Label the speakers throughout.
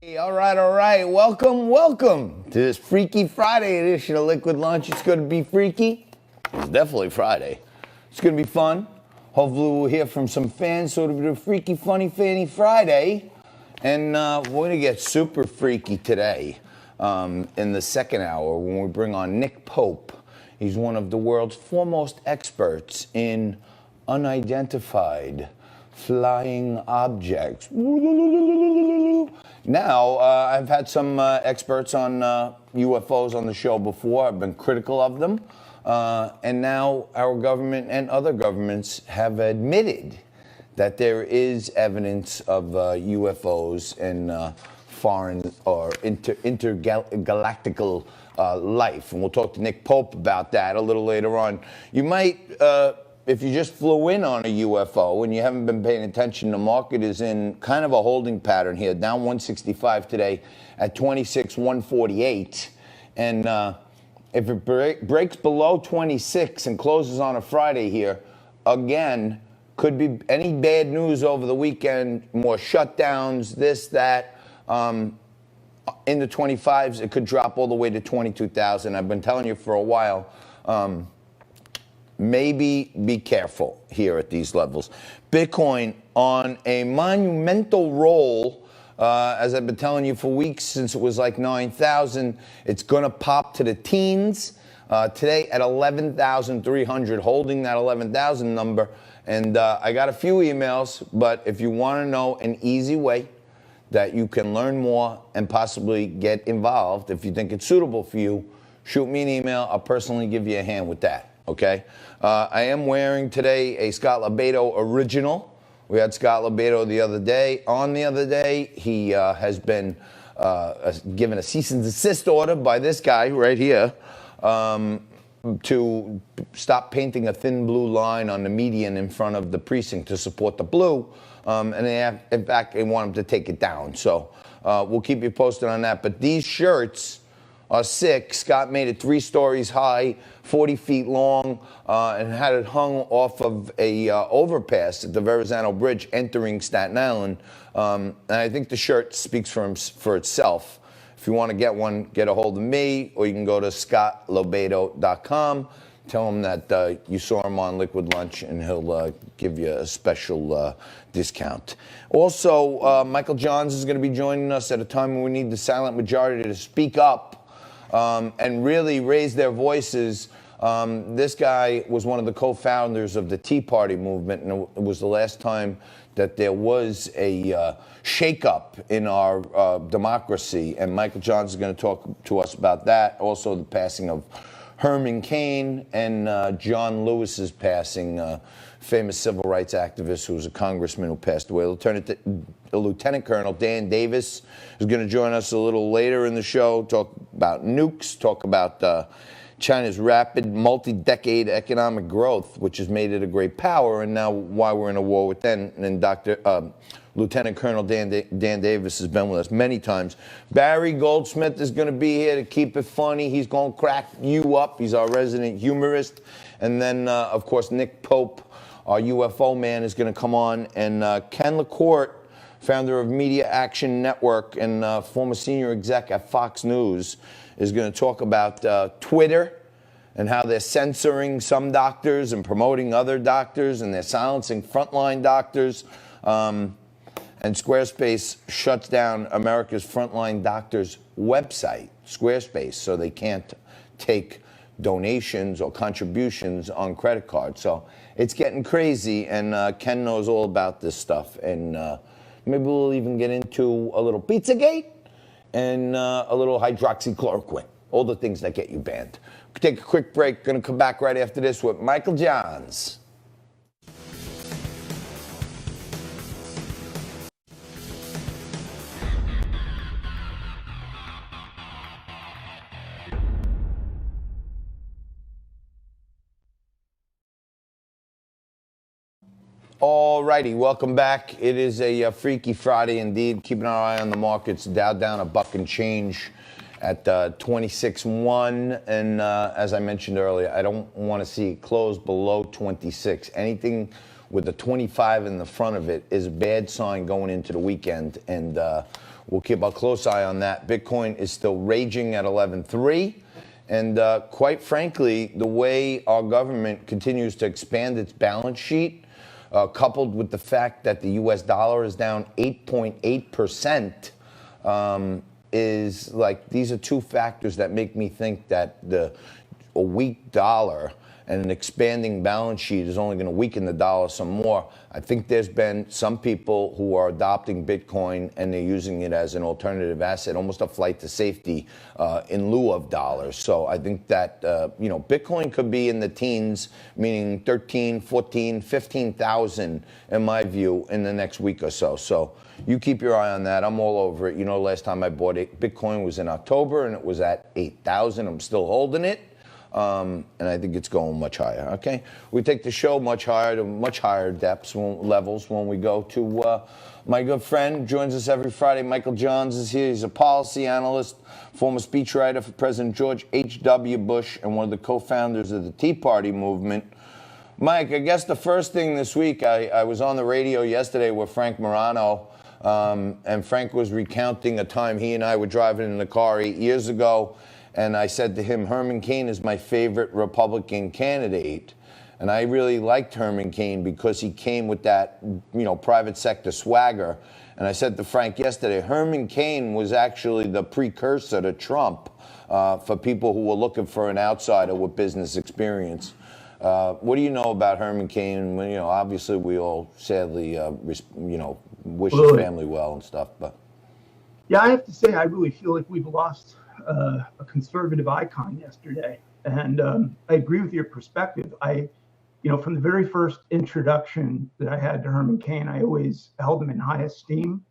Speaker 1: Hey, all right. Welcome to this Freaky Friday edition of Liquid Lunch. It's going to be freaky. It's definitely Friday. It's going to be fun. Hopefully we'll hear from some fans, so it'll be a Freaky, Funny, Fanny Friday. And we're going to get super freaky today in the second hour when we bring on Nick Pope. He's one of the world's foremost experts in unidentified flying objects. Now, I've had some experts on UFOs on the show before. I've been critical of them. And now our government and other governments have admitted that there is evidence of UFOs and foreign or intergalactical life. And we'll talk to Nick Pope about that a little later on. You might... if you just flew in on a UFO and you haven't been paying attention, the market is in kind of a holding pattern here, down 165 today at 26,148. And if it breaks below 26 and closes on a Friday here, again, could be any bad news over the weekend, more shutdowns, this, that. In the 25s, it could drop all the way to 22,000. I've been telling you for a while. Maybe be careful here at these levels. Bitcoin on a monumental roll, as I've been telling you for weeks since it was like 9,000. It's going to pop to the teens today at 11,300, holding that 11,000 number. And I got a few emails, but if you want to know an easy way that you can learn more and possibly get involved, if you think it's suitable for you, shoot me an email. I'll personally give you a hand with that. Okay, I am wearing today a Scott Lebedo original. We had Scott Lebedo the other day. He has been given a cease and desist order by this guy right here to stop painting a thin blue line on the median in front of the precinct to support the blue. And in fact, they want him to take it down. So we'll keep you posted on that. But these shirts are sick. Scott made it 3 stories high, 40 feet long, and had it hung off of a overpass at the Verrazano Bridge entering Staten Island. And I think the shirt speaks for itself. If you want to get one, get a hold of me, or you can go to scottlebedo.com. Tell him that you saw him on Liquid Lunch, and he'll give you a special discount. Also, Michael Johns is going to be joining us at a time when we need the silent majority to speak up and really raise their voices. This guy was one of the co-founders of the Tea Party movement, and it was the last time that there was a shake-up in our democracy. And Michael Johns is going to talk to us about that. Also, the passing of Herman Cain and John Lewis's passing, famous civil rights activist who was a congressman who passed away. Lieutenant Colonel Dan Davis is going to join us a little later in the show, talk about nukes, talk about China's rapid multi-decade economic growth, which has made it a great power, and now why we're in a war with them. And Lieutenant Colonel Dan Davis has been with us many times. Barry Goldsmith is going to be here to keep it funny. He's going to crack you up. He's our resident humorist. And then, of course, Nick Pope, our UFO man, is going to come on. And Ken LaCourte, founder of Media Action Network and former senior exec at Fox News, is going to talk about Twitter and how they're censoring some doctors and promoting other doctors, and they're silencing frontline doctors. And Squarespace shuts down America's frontline doctors' website, Squarespace, so they can't take donations or contributions on credit cards. So it's getting crazy, and Ken knows all about this stuff. And maybe we'll even get into a little Pizzagate and a little hydroxychloroquine, all the things that get you banned. Take a quick break. Going to come back right after this with Michael Johns. All righty, welcome back. It is a Freaky Friday indeed. Keeping our eye on the markets. Dow down a buck and change at 26.1. And as I mentioned earlier, I don't want to see it close below 26. Anything with a 25 in the front of it is a bad sign going into the weekend. And we'll keep a close eye on that. Bitcoin is still raging at 11.3. And quite frankly, the way our government continues to expand its balance sheet, coupled with the fact that the U.S. dollar is down 8.8%, is like, these are two factors that make me think that a weak dollar and an expanding balance sheet is only going to weaken the dollar some more. I think there's been some people who are adopting Bitcoin and they're using it as an alternative asset, almost a flight to safety in lieu of dollars. So I think that, Bitcoin could be in the teens, meaning 13, 14, 15,000 in my view in the next week or so. So you keep your eye on that. I'm all over it. Last time I bought it, Bitcoin was in October and it was at 8,000. I'm still holding it. And I think it's going much higher, okay? We take the show much higher to much higher depths, levels when we go to my good friend, joins us every Friday. Michael Johns is here. He's a policy analyst, former speechwriter for President George H.W. Bush, and one of the co-founders of the Tea Party movement. Mike, I guess the first thing this week, I was on the radio yesterday with Frank Morano, and Frank was recounting a time he and I were driving in the car 8 years ago. And I said to him, Herman Cain is my favorite Republican candidate. And I really liked Herman Cain because he came with that, private sector swagger. And I said to Frank yesterday, Herman Cain was actually the precursor to Trump for people who were looking for an outsider with business experience. What do you know about Herman Cain? Obviously we all sadly, wish his family well and stuff. But
Speaker 2: yeah, I have to say, I really feel like we've lost a conservative icon yesterday. And I agree with your perspective. From the very first introduction that I had to Herman Cain, I always held him in high esteem,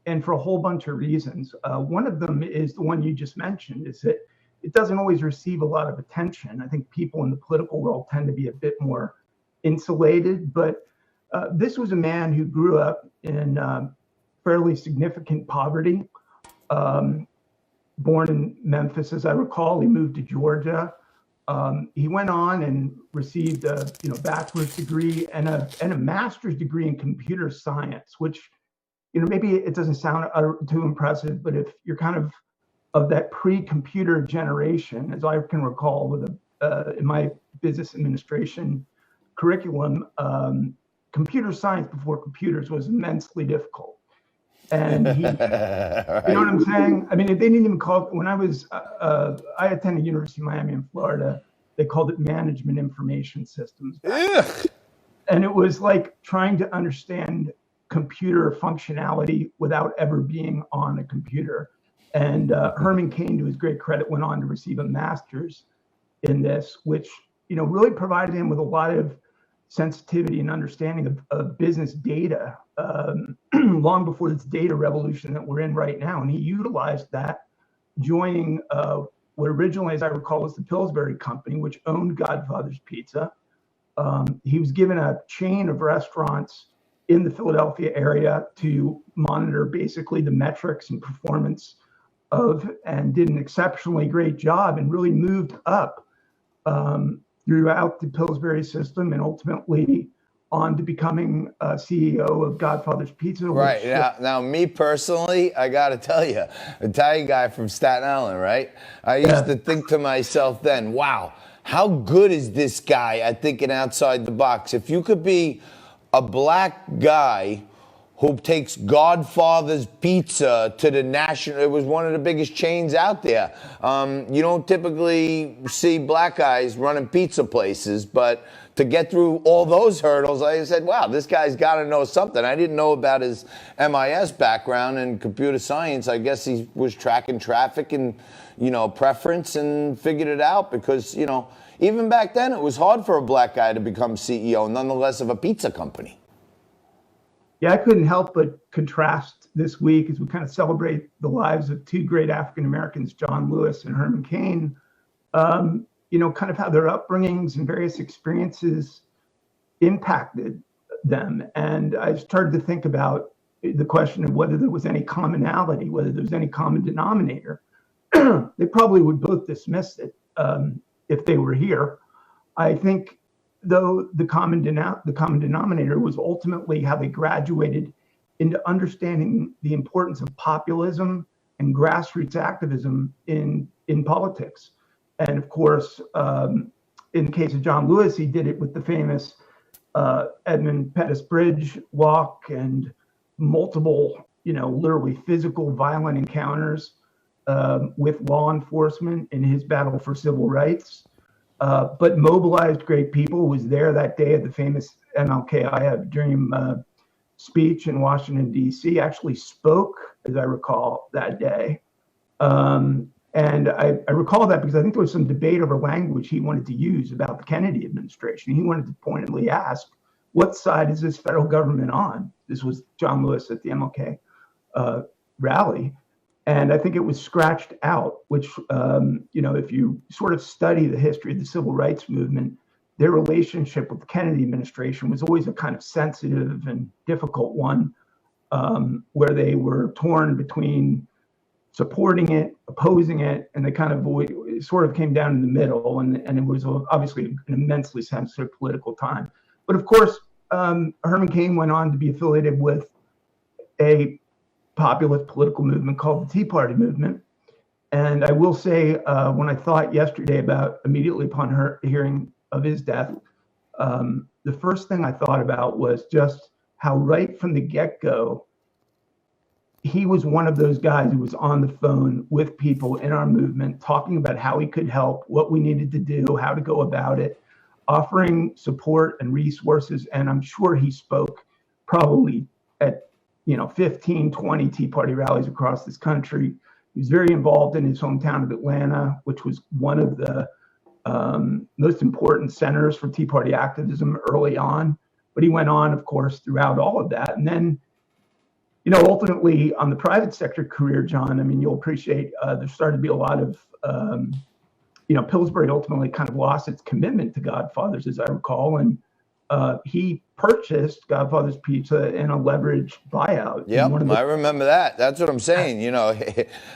Speaker 2: and for a whole bunch of reasons. One of them is the one you just mentioned, is that it doesn't always receive a lot of attention. I think people in the political world tend to be a bit more insulated, but this was a man who grew up in fairly significant poverty. Born in Memphis, as I recall, he moved to Georgia. He went on and received a bachelor's degree and a master's degree in computer science, which maybe it doesn't sound too impressive, but if you're kind of that pre-computer generation, as I can recall, with in my business administration curriculum, computer science before computers was immensely difficult. And he, you know what I'm saying? I mean, they didn't even call it, when I attended University of Miami in Florida, they called it management information systems. And it was like trying to understand computer functionality without ever being on a computer. And Herman Cain, to his great credit, went on to receive a master's in this, which, really provided him with a lot of sensitivity and understanding of business data long before this data revolution that we're in right now. And he utilized that, joining what originally, as I recall, was the Pillsbury Company, which owned Godfather's Pizza. He was given a chain of restaurants in the Philadelphia area to monitor basically the metrics and performance of, and did an exceptionally great job and really moved up throughout the Pillsbury system, and ultimately on to becoming CEO of Godfather's Pizza.
Speaker 1: Right. Now, me personally, I got to tell you, Italian guy from Staten Island, right? I used to think to myself then, wow, how good is this guy at thinking outside the box? If you could be a black guy who takes Godfather's Pizza to the national, it was one of the biggest chains out there. You don't typically see black guys running pizza places, but to get through all those hurdles, I said, wow, this guy's got to know something. I didn't know about his MIS background in computer science. I guess he was tracking traffic and, preference, and figured it out because, even back then it was hard for a black guy to become CEO, nonetheless, of a pizza company.
Speaker 2: Yeah, I couldn't help but contrast this week as we kind of celebrate the lives of two great African Americans, John Lewis and Herman Cain, kind of how their upbringings and various experiences impacted them. And I started to think about the question of whether there was any commonality, whether there was any common denominator. They probably would both dismiss it if they were here. I think, though, the common denominator was ultimately how they graduated into understanding the importance of populism and grassroots activism in politics. And of course, in the case of John Lewis, he did it with the famous Edmund Pettus Bridge walk and multiple, literally physical violent encounters with law enforcement in his battle for civil rights, but mobilized great people. Was there that day at the famous MLK I Have a Dream speech in Washington, D.C., actually spoke, as I recall, that day. And I recall that because I think there was some debate over language he wanted to use about the Kennedy administration. He wanted to pointedly ask, what side is this federal government on? This was John Lewis at the MLK rally. And I think it was scratched out, which, if you sort of study the history of the civil rights movement, their relationship with the Kennedy administration was always a kind of sensitive and difficult one, where they were torn between supporting it, opposing it, and they kind of it sort of came down in the middle, and it was obviously an immensely sensitive political time. But of course, Herman Cain went on to be affiliated with a populist political movement called the Tea Party movement. And I will say, when I thought yesterday about immediately upon hearing of his death, the first thing I thought about was just how right from the get-go, he was one of those guys who was on the phone with people in our movement, talking about how he could help, what we needed to do, how to go about it, offering support and resources. And I'm sure he spoke probably at 15, 20 Tea Party rallies across this country. He was very involved in his hometown of Atlanta, which was one of the most important centers for Tea Party activism early on. But he went on, of course, throughout all of that. And then, ultimately on the private sector career, John, I mean, you'll appreciate there started to be a lot of, Pillsbury ultimately kind of lost its commitment to Godfather's, as I recall. And he purchased Godfather's Pizza in a leveraged buyout.
Speaker 1: Yep, I remember that. That's what I'm saying.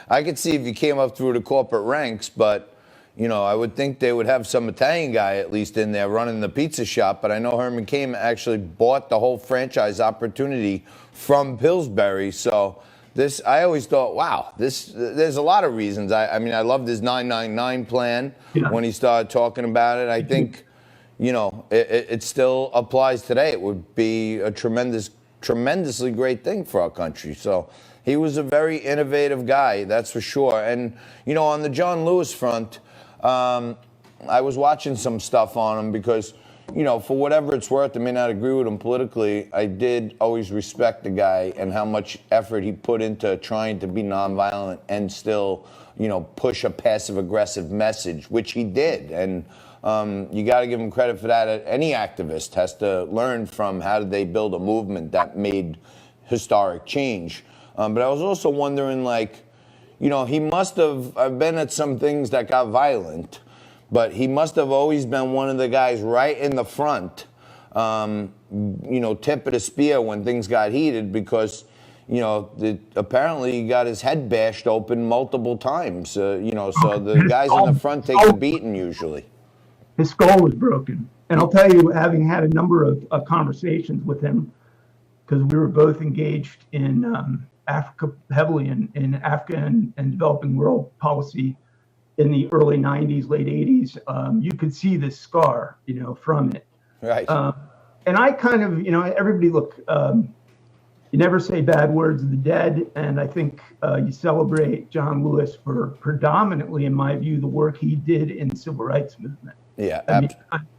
Speaker 1: I could see if you came up through the corporate ranks, but, I would think they would have some Italian guy at least in there running the pizza shop. But I know Herman Cain actually bought the whole franchise opportunity from Pillsbury. So I always thought, wow, there's a lot of reasons. I mean, I loved his 999 plan when he started talking about it. I think, it still applies today. It would be a tremendously great thing for our country. So he was a very innovative guy, that's for sure. And, on the John Lewis front, I was watching some stuff on him because, for whatever it's worth, I may not agree with him politically. I did always respect the guy and how much effort he put into trying to be nonviolent and still, push a passive-aggressive message, which he did. And you got to give him credit for that. Any activist has to learn from how did they build a movement that made historic change. But I was also wondering, he must have been at some things that got violent, but he must have always been one of the guys right in the front, tip of the spear when things got heated because, apparently he got his head bashed open multiple times, so the guys in the front take the beating usually.
Speaker 2: His skull was broken. And I'll tell you, having had a number of conversations with him, because we were both engaged in Africa, heavily in Africa and developing world policy in the early 90s, late 80s, you could see this scar, from it.
Speaker 1: Right.
Speaker 2: And I kind of, everybody look, you never say bad words of the dead. And I think you celebrate John Lewis for predominantly, in my view, the work he did in the civil rights movement.
Speaker 1: Yeah,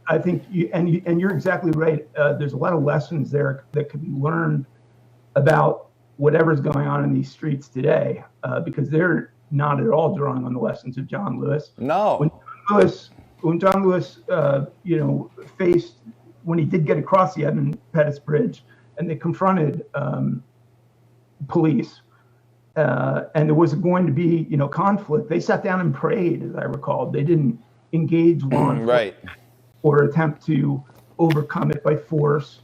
Speaker 2: I think you're exactly right. There's a lot of lessons there that could be learned about whatever's going on in these streets today, because they're not at all drawing on the lessons of John Lewis.
Speaker 1: No.
Speaker 2: When John Lewis, when he did get across the Edmund Pettus Bridge, and they confronted police, and there was going to be, conflict, they sat down and prayed, as I recall. They didn't engage law enforcement
Speaker 1: right.
Speaker 2: or attempt to overcome it by force.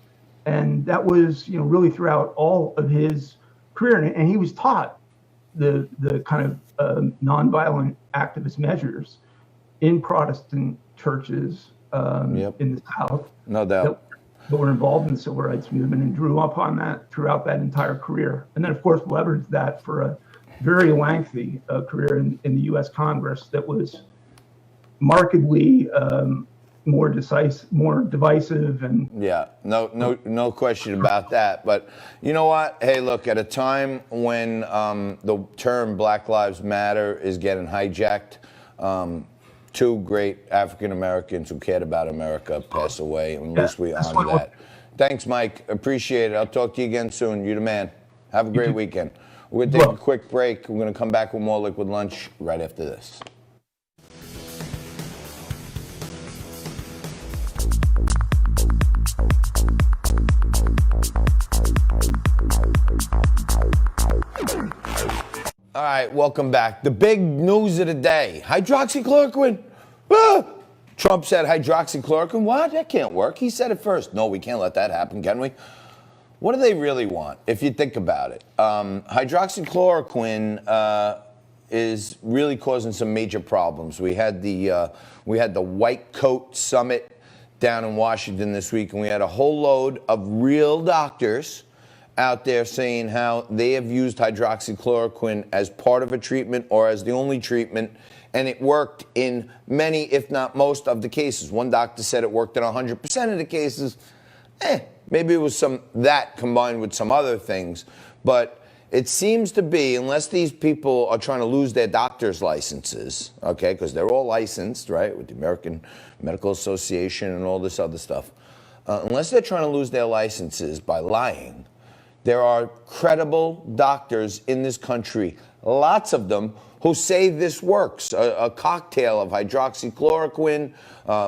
Speaker 2: And that was, really throughout all of his career. And he was taught the kind of nonviolent activist measures in Protestant churches in the South.
Speaker 1: No doubt.
Speaker 2: but were involved in the civil rights movement and drew upon that throughout that entire career. And then, of course, leveraged that for a very lengthy career in the U.S. Congress that was markedly more divisive, and
Speaker 1: yeah, no question about that. But you know what? Hey, look, at a time when the term Black Lives Matter is getting hijacked, two great African Americans who cared about America pass away, and at least we honor that. Thanks, Mike. Appreciate it. I'll talk to you again soon. You're the man. Have a great weekend. We're going to take a quick break. We're going to come back with more Liquid Lunch right after this. All right, welcome back. The big news of the day, hydroxychloroquine. Ah! Trump said hydroxychloroquine. What? That can't work. He said it first. No, we can't let that happen, can we? What do they really want, if you think about it? Hydroxychloroquine is really causing some major problems. We had the White Coat Summit down in Washington this week, and we had a whole load of real doctors out there saying how they have used hydroxychloroquine as part of a treatment or as the only treatment, and it worked in many, if not most, of the cases. One doctor said it worked in 100% of the cases. Maybe it was that combined with some other things, but it seems to be, unless these people are trying to lose their doctor's licenses, okay, because they're all licensed, right, with the American Medical Association and all this other stuff, unless they're trying to lose their licenses by lying, there are credible doctors in this country, lots of them, who say this works. A cocktail of hydroxychloroquine.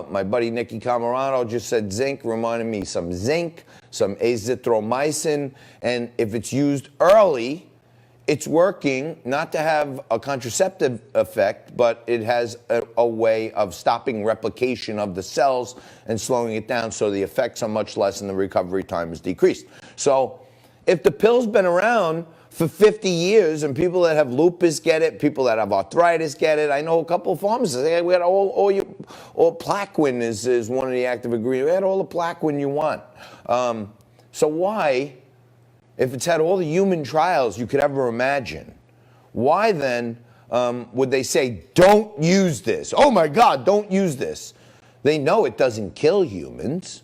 Speaker 1: My buddy Nicky Camarano just said zinc, reminded me some zinc, some azithromycin, and if it's used early, it's working, not to have a contraceptive effect, but it has a way of stopping replication of the cells and slowing it down, so the effects are much less and the recovery time is decreased. So if the pill's been around for 50 years and people that have lupus get it, people that have arthritis get it, I know a couple of pharmacists, we had all Plaquin is one of the active ingredients. We had all the Plaquin you want. So why, if it's had all the human trials you could ever imagine, why then would they say, don't use this? Oh my God, don't use this. They know it doesn't kill humans,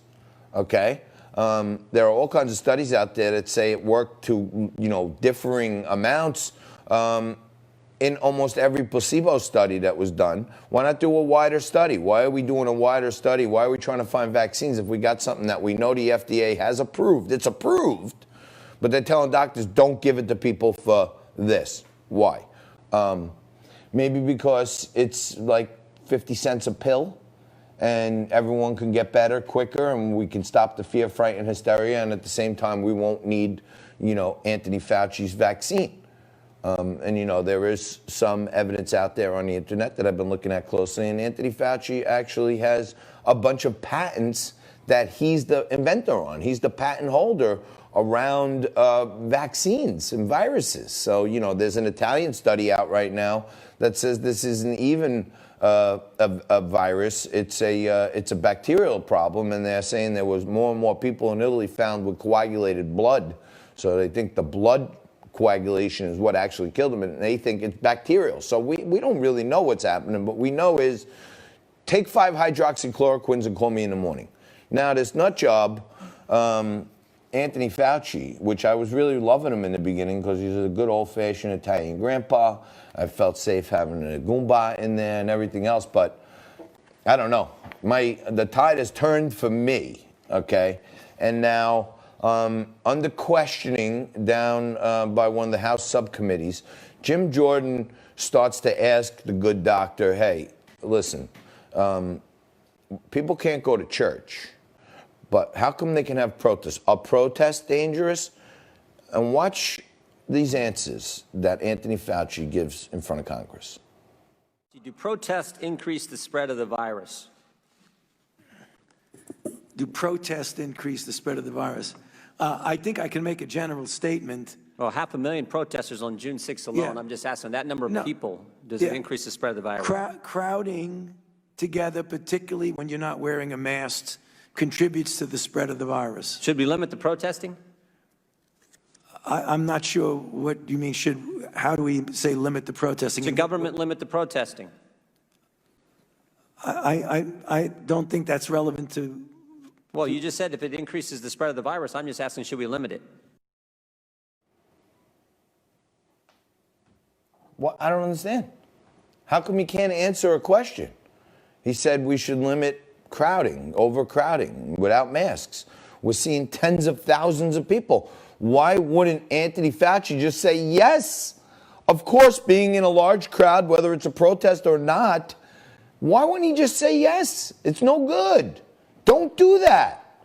Speaker 1: okay? There are all kinds of studies out there that say it worked to, differing amounts in almost every placebo study that was done. Why not do a wider study? Why are we doing a wider study? Why are we trying to find vaccines if we got something that we know the FDA has approved? It's approved, but they're telling doctors don't give it to people for this. Why? Maybe because it's like 50 cents a pill, and everyone can get better quicker, and we can stop the fear, fright, and hysteria, and at the same time, we won't need, Anthony Fauci's vaccine. There is some evidence out there on the internet that I've been looking at closely, and Anthony Fauci actually has a bunch of patents that he's the inventor on. He's the patent holder around vaccines and viruses. So, there's an Italian study out right now that says this isn't even a virus. It's a bacterial problem, and they're saying there was more and more people in Italy found with coagulated blood. So they think the blood coagulation is what actually killed them, and they think it's bacterial. So we don't really know what's happening, but we know is take 5 hydroxychloroquines and call me in the morning. Now this nut job, Anthony Fauci, which I was really loving him in the beginning because he's a good old-fashioned Italian grandpa. I felt safe having a Goomba in there and everything else, but I don't know. The tide has turned for me, okay? And now, under questioning down by one of the House subcommittees, Jim Jordan starts to ask the good doctor, hey, listen, people can't go to church, but how come they can have protests? Are protests dangerous? And watch these answers that Anthony Fauci gives in front of Congress.
Speaker 3: Do protests increase the spread of the virus?
Speaker 4: Do protests increase the spread of the virus? I think I can make a general statement.
Speaker 3: Well, 500,000 protesters on June 6th alone.
Speaker 4: Yeah.
Speaker 3: I'm just asking, that number of people, does it increase the spread of the virus?
Speaker 4: Crowding together, particularly when you're not wearing a mask, contributes to the spread of the virus.
Speaker 3: Should we limit the protesting?
Speaker 4: I'm not sure what you mean. How do we say limit the protesting?
Speaker 3: Should government limit the protesting?
Speaker 4: I don't think that's relevant to.
Speaker 3: Well, you just said if it increases the spread of the virus. I'm just asking, should we limit it?
Speaker 1: Well, I don't understand. How come he can't answer a question? He said we should limit crowding, overcrowding, without masks. We're seeing tens of thousands of people. Why wouldn't Anthony Fauci just say yes? Of course, being in a large crowd, whether it's a protest or not, why wouldn't he just say yes? It's no good. Don't do that.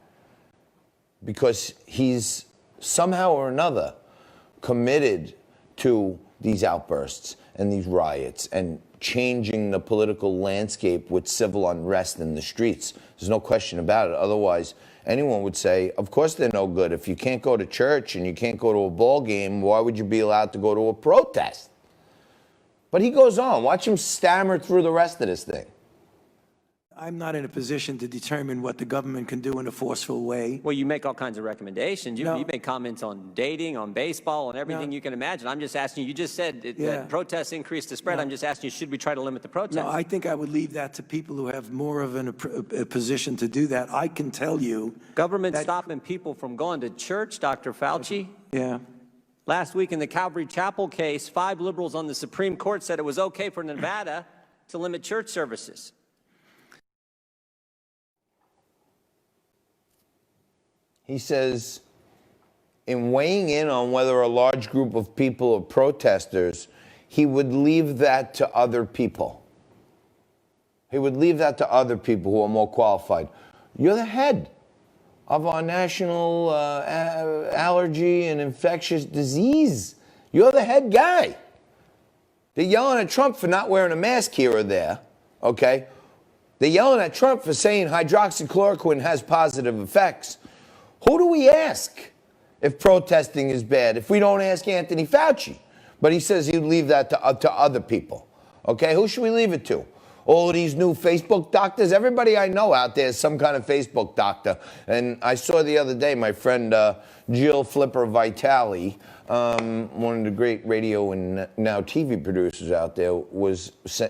Speaker 1: Because he's somehow or another committed to these outbursts and these riots and changing the political landscape with civil unrest in the streets. There's no question about it. Otherwise, anyone would say, of course they're no good. If you can't go to church and you can't go to a ball game, why would you be allowed to go to a protest? But he goes on. Watch him stammer through the rest of this thing.
Speaker 4: I'm not in a position to determine what the government can do in a forceful way.
Speaker 3: Well, you make all kinds of recommendations. You,
Speaker 4: No.
Speaker 3: you make comments on dating, on baseball, on everything
Speaker 4: No.
Speaker 3: you can imagine. I'm just asking you just said
Speaker 4: Yeah.
Speaker 3: that protests increase the spread.
Speaker 4: No.
Speaker 3: I'm just asking you, should we try to limit the protests?
Speaker 4: No, I think I would leave that to people who have more of a position to do that. I can tell you.
Speaker 3: Government
Speaker 4: that-
Speaker 3: stopping people from going to church, Dr. Fauci.
Speaker 4: Yeah.
Speaker 3: Last week in the Calvary Chapel case, 5 liberals on the Supreme Court said it was okay for Nevada to limit church services.
Speaker 1: He says, in weighing in on whether a large group of people are protesters, he would leave that to other people. He would leave that to other people who are more qualified. You're the head of our national allergy and infectious disease. You're the head guy. They're yelling at Trump for not wearing a mask here or there, okay? They're yelling at Trump for saying hydroxychloroquine has positive effects. Who do we ask if protesting is bad? If we don't ask Anthony Fauci. But he says he'd leave that to other people. Okay, who should we leave it to? All of these new Facebook doctors? Everybody I know out there is some kind of Facebook doctor. And I saw the other day my friend Jill Flipper Vitale, one of the great radio and now TV producers out there,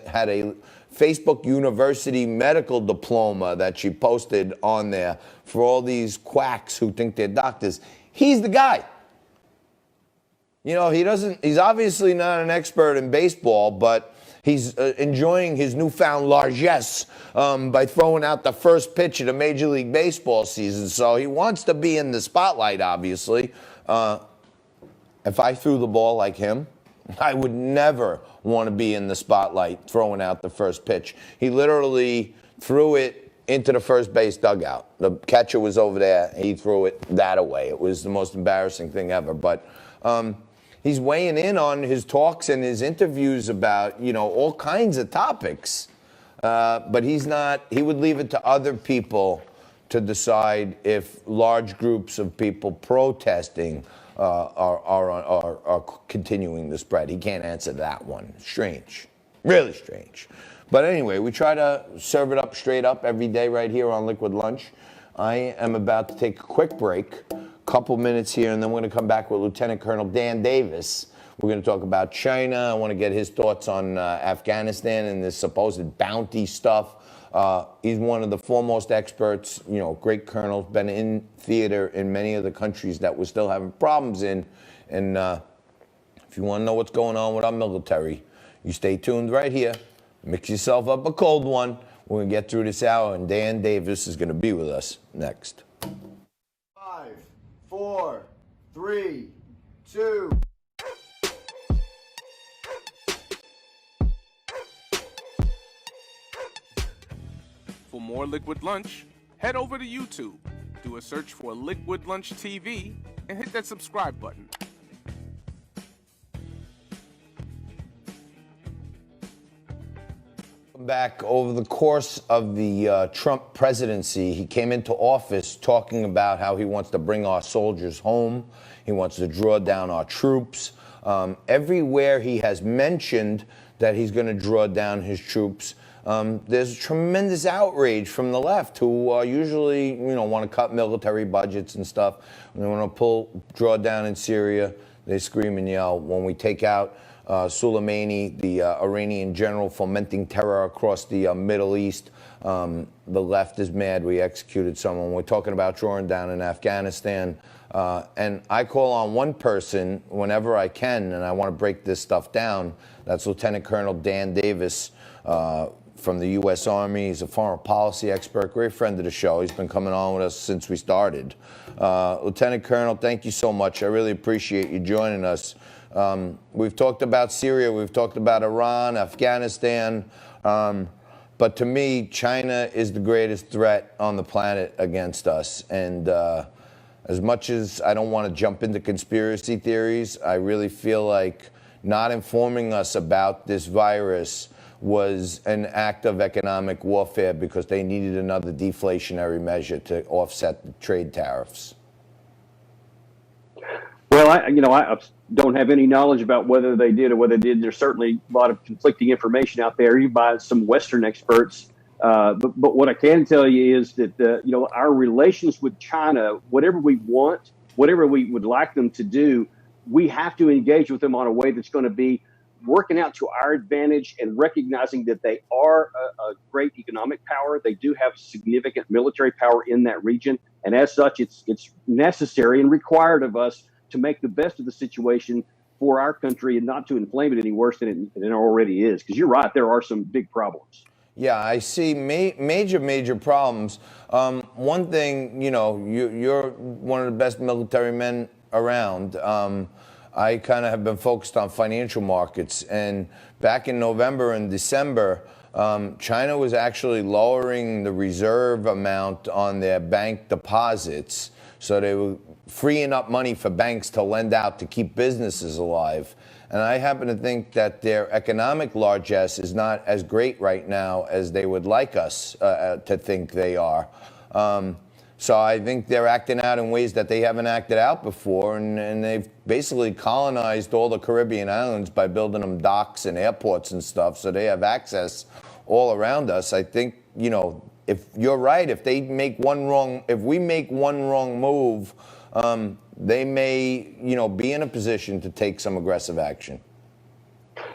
Speaker 1: had a Facebook University medical diploma that she posted on there for all these quacks who think they're doctors. He's the guy. You know, he's obviously not an expert in baseball, but he's enjoying his newfound largesse by throwing out the first pitch of the Major League Baseball season. So he wants to be in the spotlight, obviously. If I threw the ball like him, I would never want to be in the spotlight throwing out the first pitch. He literally threw it into the first base dugout. The catcher was over there. He threw it that away. It was the most embarrassing thing ever. But he's weighing in on his talks and his interviews about, you know, all kinds of topics. But he's not, he would leave it to other people to decide if large groups of people protesting are continuing the spread. He can't answer that one. Strange. Really strange. But anyway, we try to serve it up straight up every day right here on Liquid Lunch. I am about to take a quick break, couple minutes here, and then we're going to come back with Lieutenant Colonel Dan Davis. We're going to talk about China. I want to get his thoughts on Afghanistan and this supposed bounty stuff. He's one of the foremost experts, you know, great colonel, been in theater in many of the countries that we're still having problems in. And if you want to know what's going on with our military, you stay tuned right here. Mix yourself up a cold one. We're going to get through this hour, and Dan Davis is going to be with us next.
Speaker 5: 5, 4, 3, 2.
Speaker 6: For more Liquid Lunch, head over to YouTube, do a search for Liquid Lunch TV, and hit that subscribe button.
Speaker 1: Back over the course of the Trump presidency, he came into office talking about how he wants to bring our soldiers home. He wants to draw down our troops. Everywhere he has mentioned that he's going to draw down his troops, there's tremendous outrage from the left who usually, want to cut military budgets and stuff. When they want to draw down in Syria, they scream and yell. When we take out Soleimani, the Iranian general fomenting terror across the Middle East, the left is mad. We executed someone. We're talking about drawing down in Afghanistan. And I call on one person whenever I can, and I want to break this stuff down. That's Lieutenant Colonel Dan Davis from the U.S. Army. He's a foreign policy expert, great friend of the show. He's been coming on with us since we started. Lieutenant Colonel, thank you so much. I really appreciate you joining us. We've talked about Syria, we've talked about Iran, Afghanistan, but to me, China is the greatest threat on the planet against us. And as much as I don't want to jump into conspiracy theories, I really feel like not informing us about this virus was an act of economic warfare because they needed another deflationary measure to offset the trade tariffs.
Speaker 7: Well, I don't have any knowledge about whether they did or whether they did. There's certainly a lot of conflicting information out there, even by some Western experts. But what I can tell you is that, our relations with China, whatever we want, whatever we would like them to do, we have to engage with them on a way that's going to be working out to our advantage and recognizing that they are a great economic power. They do have significant military power in that region. And as such, it's necessary and required of us to make the best of the situation for our country and not to inflame it any worse than it already is. Because you're right, there are some big problems.
Speaker 1: Yeah, I see major problems. One thing, you're one of the best military men around. I kind of have been focused on financial markets. And back in November and December, China was actually lowering the reserve amount on their bank deposits. So they were freeing up money for banks to lend out to keep businesses alive. And I happen to think that their economic largesse is not as great right now as they would like us to think they are. So I think they're acting out in ways that they haven't acted out before, and they've basically colonized all the Caribbean islands by building them docks and airports and stuff, so they have access all around us. I think, if you're right, if we make one wrong move, they may, be in a position to take some aggressive action.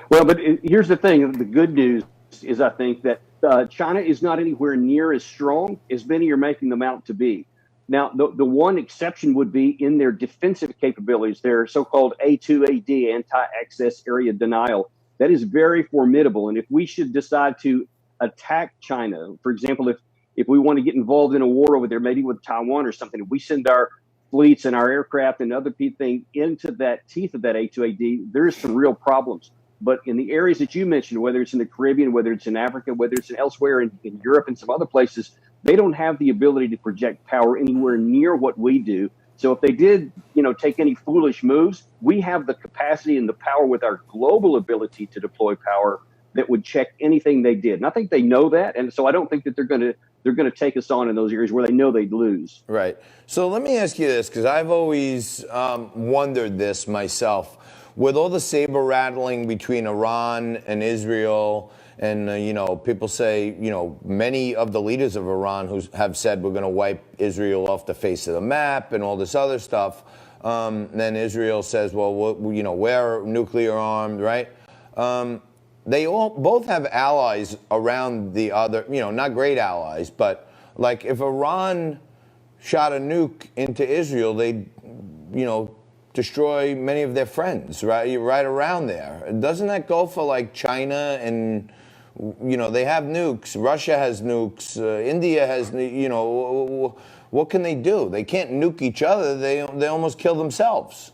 Speaker 7: Well, but here's the thing. The good news is I think that China is not anywhere near as strong as many are making them out to be. Now, the one exception would be in their defensive capabilities, their so-called A2AD, anti-access area denial. That is very formidable. And if we should decide to attack China, for example, if we want to get involved in a war over there, maybe with Taiwan or something, if we send our fleets and our aircraft and other things into that teeth of that A2AD, there's some real problems. But in the areas that you mentioned, whether it's in the Caribbean, whether it's in Africa, whether it's elsewhere in Europe and some other places, they don't have the ability to project power anywhere near what we do. So if they did, take any foolish moves, we have the capacity and the power with our global ability to deploy power that would check anything they did. And I think they know that. And so I don't think that they're going to take us on in those areas where they know they'd lose.
Speaker 1: Right. So let me ask you this, because I've always wondered this myself. With all the saber rattling between Iran and Israel, and people say, many of the leaders of Iran who have said we're going to wipe Israel off the face of the map and all this other stuff. Then Israel says, well, we're nuclear armed, right? They both have allies around the other, not great allies, but like if Iran shot a nuke into Israel, they'd, destroy many of their friends right around there. Doesn't that go for like China and, they have nukes. Russia has nukes. India has, what can they do? They can't nuke each other. They almost kill themselves.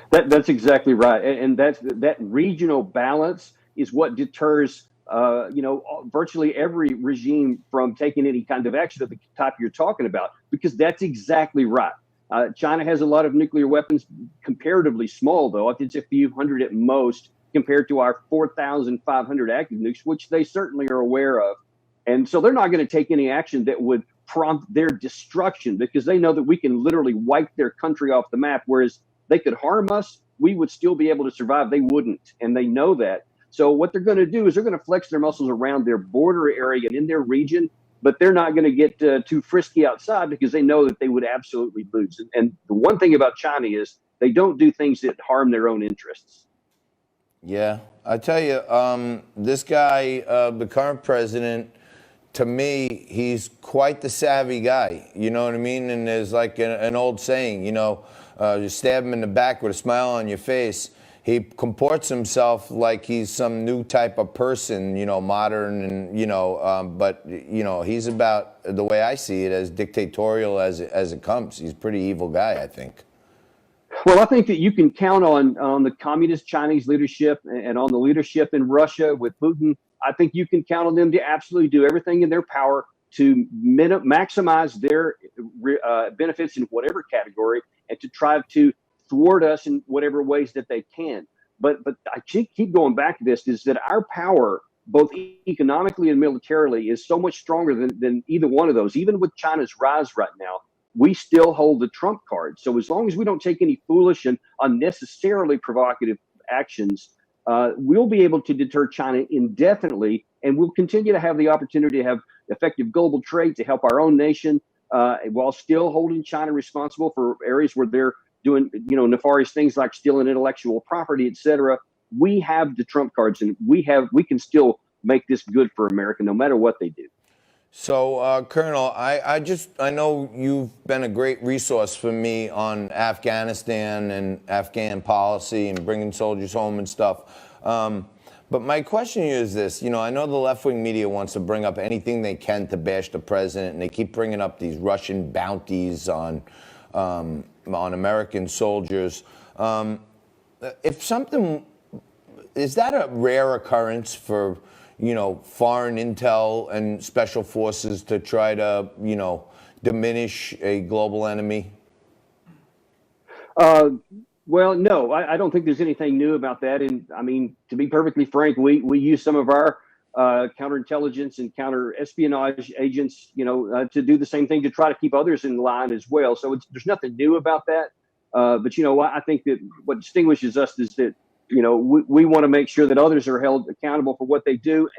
Speaker 7: That's exactly right. And that regional balance is what deters, virtually every regime from taking any kind of action of the type you're talking about, because that's exactly right. China has a lot of nuclear weapons, comparatively small, though. It's a few hundred at most compared to our 4,500 active nukes, which they certainly are aware of. And so they're not going to take any action that would prompt their destruction, because they know that we can literally wipe their country off the map, whereas they could harm us, we would still be able to survive. They wouldn't, and they know that. So what they're going to do is they're going to flex their muscles around their border area and in their region, but they're not going to get too frisky outside because they know that they would absolutely lose. And the one thing about China is they don't do things that harm their own interests.
Speaker 1: Yeah, I tell you, this guy, the current president, to me, he's quite the savvy guy. You know what I mean? And there's like an old saying, you stab him in the back with a smile on your face. He comports himself like he's some new type of person, modern, and but he's about, the way I see it, as dictatorial as it comes. He's a pretty evil guy, I think.
Speaker 7: Well, I think that you can count on the communist Chinese leadership and on the leadership in Russia with Putin. I think you can count on them to absolutely do everything in their power to maximize their benefits in whatever category and to try to thwart us in whatever ways that they can. But I keep going back to this, is that our power, both economically and militarily, is so much stronger than either one of those. Even with China's rise right now, we still hold the trump card. So as long as we don't take any foolish and unnecessarily provocative actions, we'll be able to deter China indefinitely, and we'll continue to have the opportunity to have effective global trade to help our own nation, while still holding China responsible for areas where they're doing, nefarious things like stealing intellectual property, et cetera. We have the trump cards, and we can still make this good for America, no matter what they do.
Speaker 1: So, Colonel, I know you've been a great resource for me on Afghanistan and Afghan policy and bringing soldiers home and stuff. But my question to you is this. I know the left-wing media wants to bring up anything they can to bash the president, and they keep bringing up these Russian bounties on American soldiers. Is that a rare occurrence for foreign intel and special forces to try to, diminish a global enemy?
Speaker 7: Well, no, I don't think there's anything new about that. And I mean, to be perfectly frank, we use some of our counterintelligence and counter-espionage agents, to do the same thing to try to keep others in line as well. So there's nothing new about that. But I think that what distinguishes us is that we want to make sure that others are held accountable for what they do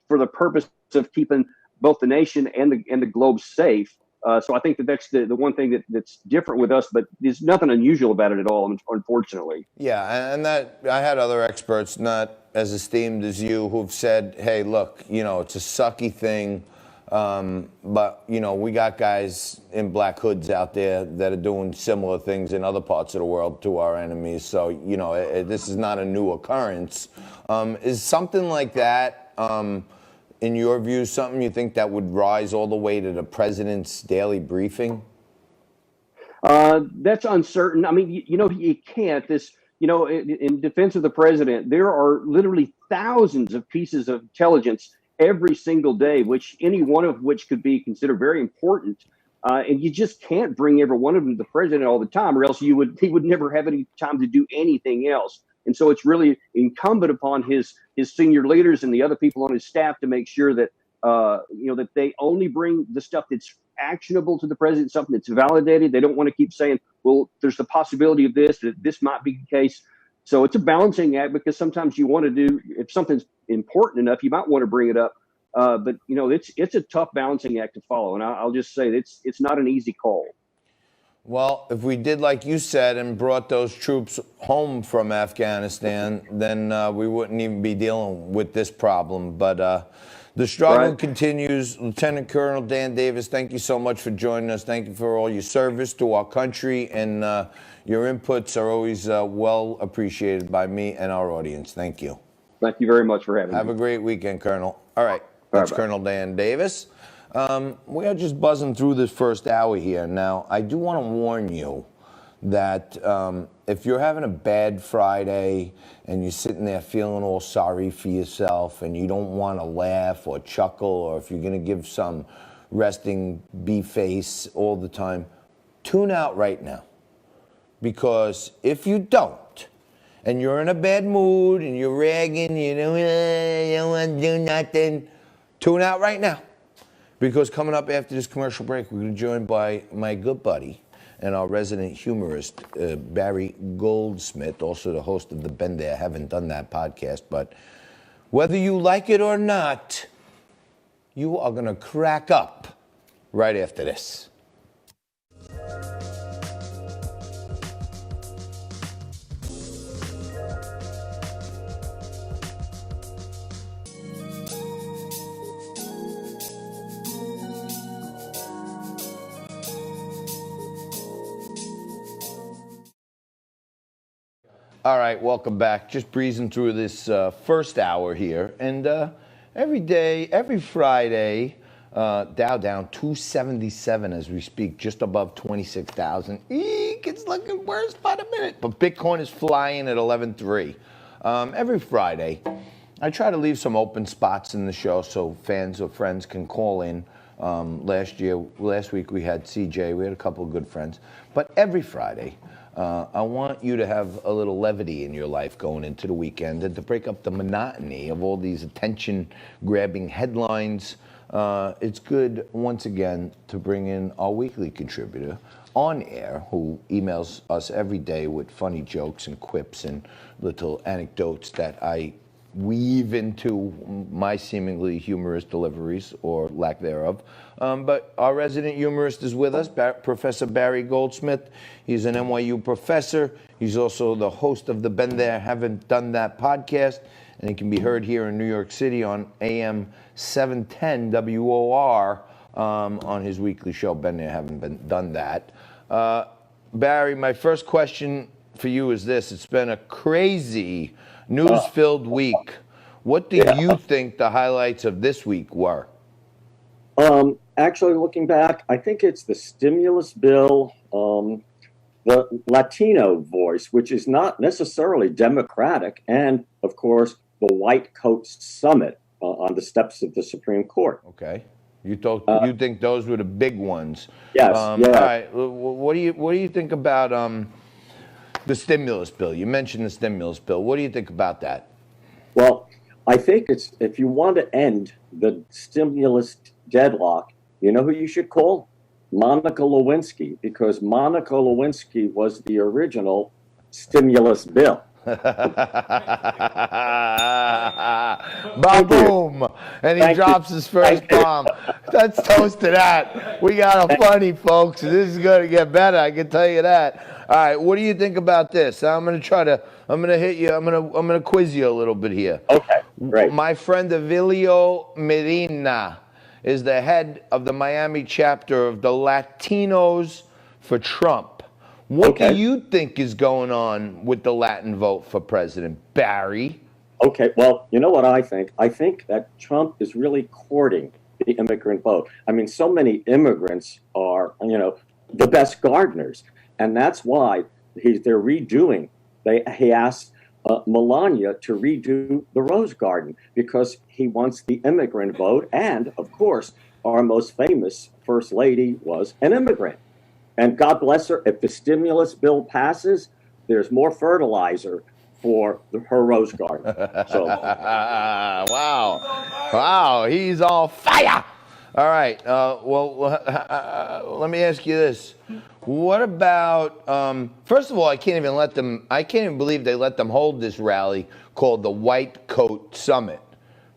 Speaker 7: for the purpose of keeping both the nation and the globe safe. So I think that's the one thing that's different with us, but there's nothing unusual about it at all, unfortunately.
Speaker 1: Yeah, and that I had other experts, not as esteemed as you, who've said, hey, look, it's a sucky thing, but, we got guys in black hoods out there that are doing similar things in other parts of the world to our enemies. So, this is not a new occurrence. Is something like that, in your view, something you think that would rise all the way to the president's daily briefing?
Speaker 7: That's uncertain. I mean, you can't. In defense of the president, there are literally thousands of pieces of intelligence every single day, any one of which could be considered very important. And you just can't bring every one of them to the president all the time, or else he would never have any time to do anything else. And so it's really incumbent upon his senior leaders and the other people on his staff to make sure that that they only bring the stuff that's actionable to the president, something that's validated. They don't want to keep saying, well, there's the possibility of this, that this might be the case. So it's a balancing act, because sometimes you want to do, if something's important enough, you might want to bring it up. But it's a tough balancing act to follow. And I'll just say it's not an easy call.
Speaker 1: Well, if we did like you said and brought those troops home from Afghanistan, then we wouldn't even be dealing with this problem. But the struggle continues. Lieutenant Colonel Dan Davis, thank you so much for joining us. Thank you for all your service to our country, and your inputs are always well appreciated by me and our audience. Thank you.
Speaker 7: Thank you very much for having me.
Speaker 1: Have a great weekend, Colonel. All right, that's Colonel Dan Davis. We are just buzzing through this first hour here. Now, I do want to warn you that if you're having a bad Friday and you're sitting there feeling all sorry for yourself and you don't want to laugh or chuckle, or if you're going to give some resting bee face all the time, tune out right now. Because if you don't, and you're in a bad mood and you're ragging, you don't want to do nothing, tune out right now. Because coming up after this commercial break, we're going to be joined by my good buddy and our resident humorist, Barry Goldsmith, also the host of the Been There, Haven't Done That podcast. But Whether you like it or not, you are going to crack up right after this. All right, welcome back. Just breezing through this first hour here. And every Friday, Dow down 277 as we speak, just above 26,000. Eek, it's looking worse by the minute. But Bitcoin is flying at 11.3. Every Friday, I try to leave some open spots in the show so fans or friends can call in. Last week we had CJ, we had a couple of good friends. But every Friday, I want you to have a little levity in your life going into the weekend and to break up the monotony of all these attention-grabbing headlines. It's good, once again, to bring in our weekly contributor on air who emails us every day with funny jokes and quips and little anecdotes that I weave into my seemingly humorous deliveries or lack thereof. But our resident humorist is with us, Professor Barry Goldsmith. He's an NYU professor. He's also the host of the Been There, Haven't Done That podcast, and he can be heard here in New York City on AM 710 WOR on his weekly show, Been There, Haven't Done That. Barry, my first question for you is this. It's been a crazy news-filled week. What do you think the highlights of this week were?
Speaker 8: Actually, looking back, I think it's the stimulus bill, the Latino voice, which is not necessarily Democratic, and, of course, the White Coat Summit on the steps of the Supreme Court.
Speaker 1: Okay. You think those were the big ones?
Speaker 8: Yes.
Speaker 1: All right. What do you think about the stimulus bill? You mentioned the stimulus bill. What do you think about that?
Speaker 8: Well, I think it's, if you want to end the stimulus deadlock, you know who you should call? Monica Lewinsky, because Monica Lewinsky was the original stimulus bill.
Speaker 1: Ba-boom! And he drops his first bomb. Let's toast to that. We got a funny, folks. This is going to get better, I can tell you that. All right, what do you think about this? I'm going to hit you. I'm going to quiz you a little bit here.
Speaker 8: Okay, great.
Speaker 1: My friend Emilio Medina is the head of the Miami chapter of the Latinos for Trump. What do you think is going on with the Latin vote for President Barry?
Speaker 8: Okay, well, you know what I think? I think that Trump is really courting the immigrant vote. I mean, so many immigrants are, the best gardeners. And that's why they're redoing. He asked Melania to redo the Rose Garden because he wants the immigrant vote. And, of course, our most famous First Lady was an immigrant. And God bless her, if the stimulus bill passes, there's more fertilizer for her Rose Garden. So,
Speaker 1: wow, he's on fire. All right, let me ask you this. What about, first of all, I can't even believe they let them hold this rally called the White Coat Summit,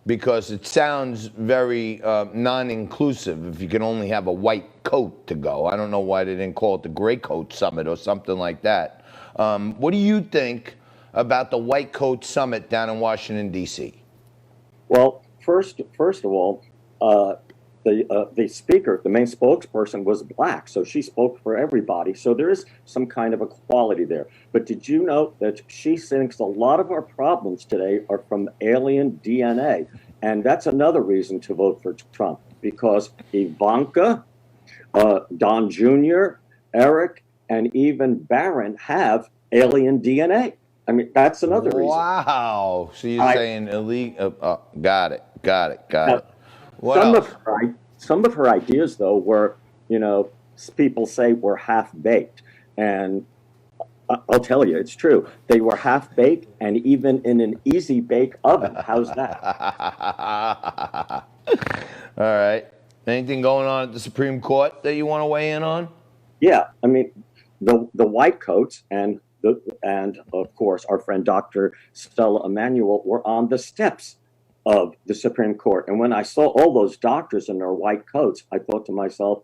Speaker 1: because it sounds very non-inclusive if you can only have a white coat to go. I don't know why they didn't call it the Gray Coat Summit or something like that. What do you think about the White Coat Summit down in Washington, D.C.?
Speaker 8: Well, first of all, the speaker, the main spokesperson, was black, so she spoke for everybody. So there is some kind of equality there. But did you know that she thinks a lot of our problems today are from alien DNA? And that's another reason to vote for Trump, because Ivanka, Don Jr., Eric, and even Barron have alien DNA. I mean, that's another reason.
Speaker 1: Wow. So you're saying illegal. Got it.
Speaker 8: Some of her ideas, though, were, people say were half-baked. And I'll tell you, it's true. They were half-baked and even in an easy-bake oven. How's that?
Speaker 1: All right. Anything going on at the Supreme Court that you want to weigh in on?
Speaker 8: Yeah. I mean, the white coats and of course, our friend Dr. Stella Emanuel were on the steps of the Supreme Court. And when I saw all those doctors in their white coats, I thought to myself,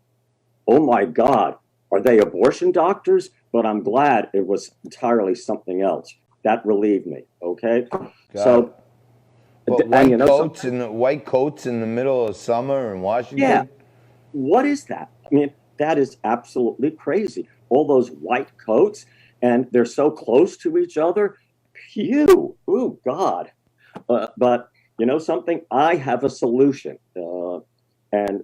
Speaker 8: oh my God, are they abortion doctors? But I'm glad it was entirely something else. That relieved me. Okay. So,
Speaker 1: But
Speaker 8: and
Speaker 1: white
Speaker 8: you know,
Speaker 1: coats and white coats in the middle of summer in Washington.
Speaker 8: yeah, what is that? I mean, that is absolutely crazy. All those white coats, and they're so close to each other. Phew. Oh, God. But you know something? I have a solution. And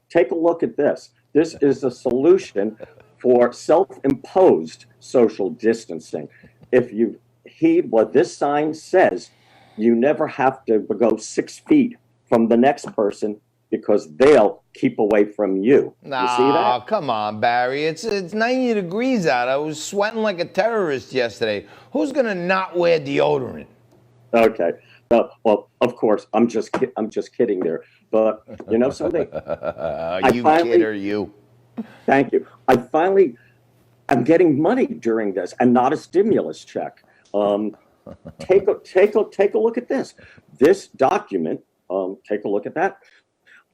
Speaker 8: take a look at this. This is a solution for self-imposed social distancing. If you heed what this sign says, you never have to go 6 feet from the next person because they'll keep away from you. You see that?
Speaker 1: Come on, Barry. It's 90 degrees out. I was sweating like a terrorist yesterday. Who's gonna not wear deodorant?
Speaker 8: Okay. Well, of course, I'm just kidding there. But you know something?
Speaker 1: Kidder, you.
Speaker 8: Thank you. I'm getting money during this, and not a stimulus check. Take a look at this. This document. Take a look at that.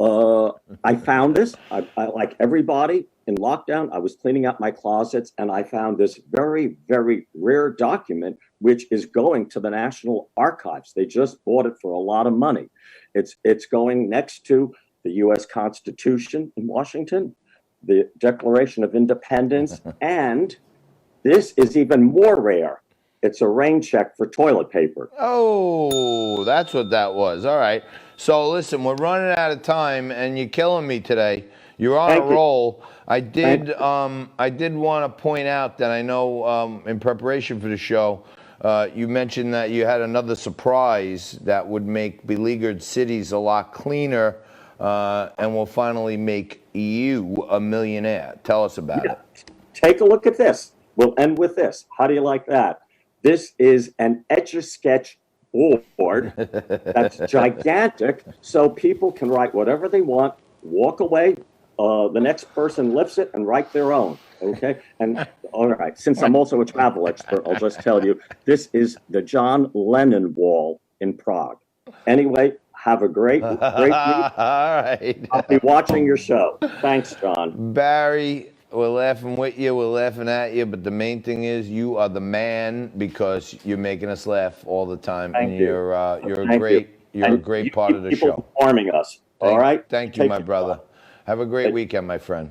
Speaker 8: I found this. I like everybody in lockdown. I was cleaning out my closets, and I found this very, very rare document, which is going to the National Archives. They just bought it for a lot of money. It's going next to the U.S. Constitution in Washington, the Declaration of Independence, and this is even more rare. It's a rain check for toilet paper.
Speaker 1: Oh, that's what that was. All right. So listen, we're running out of time, and you're killing me today. You're on a roll. I did want to point out that I know in preparation for the show, you mentioned that you had another surprise that would make beleaguered cities a lot cleaner, and will finally make you a millionaire. Tell us about it.
Speaker 8: Take a look at this. We'll end with this. How do you like that? This is an Etch-a-Sketch board that's gigantic, so people can write whatever they want, walk away. The next person lifts it and write their own. Okay. And all right, since I'm also a travel expert, I'll just tell you this is the John Lennon Wall in Prague. Anyway, have a great week.
Speaker 1: All right.
Speaker 8: I'll be watching your show. Thanks, John.
Speaker 1: Barry, we're laughing with you, we're laughing at you, but the main thing is you are the man because you're making us laugh all the time.
Speaker 8: Thank you.
Speaker 1: You're a great part of the show.
Speaker 8: Informing us. All right.
Speaker 1: Thank you, my brother. Have a great weekend, my friend.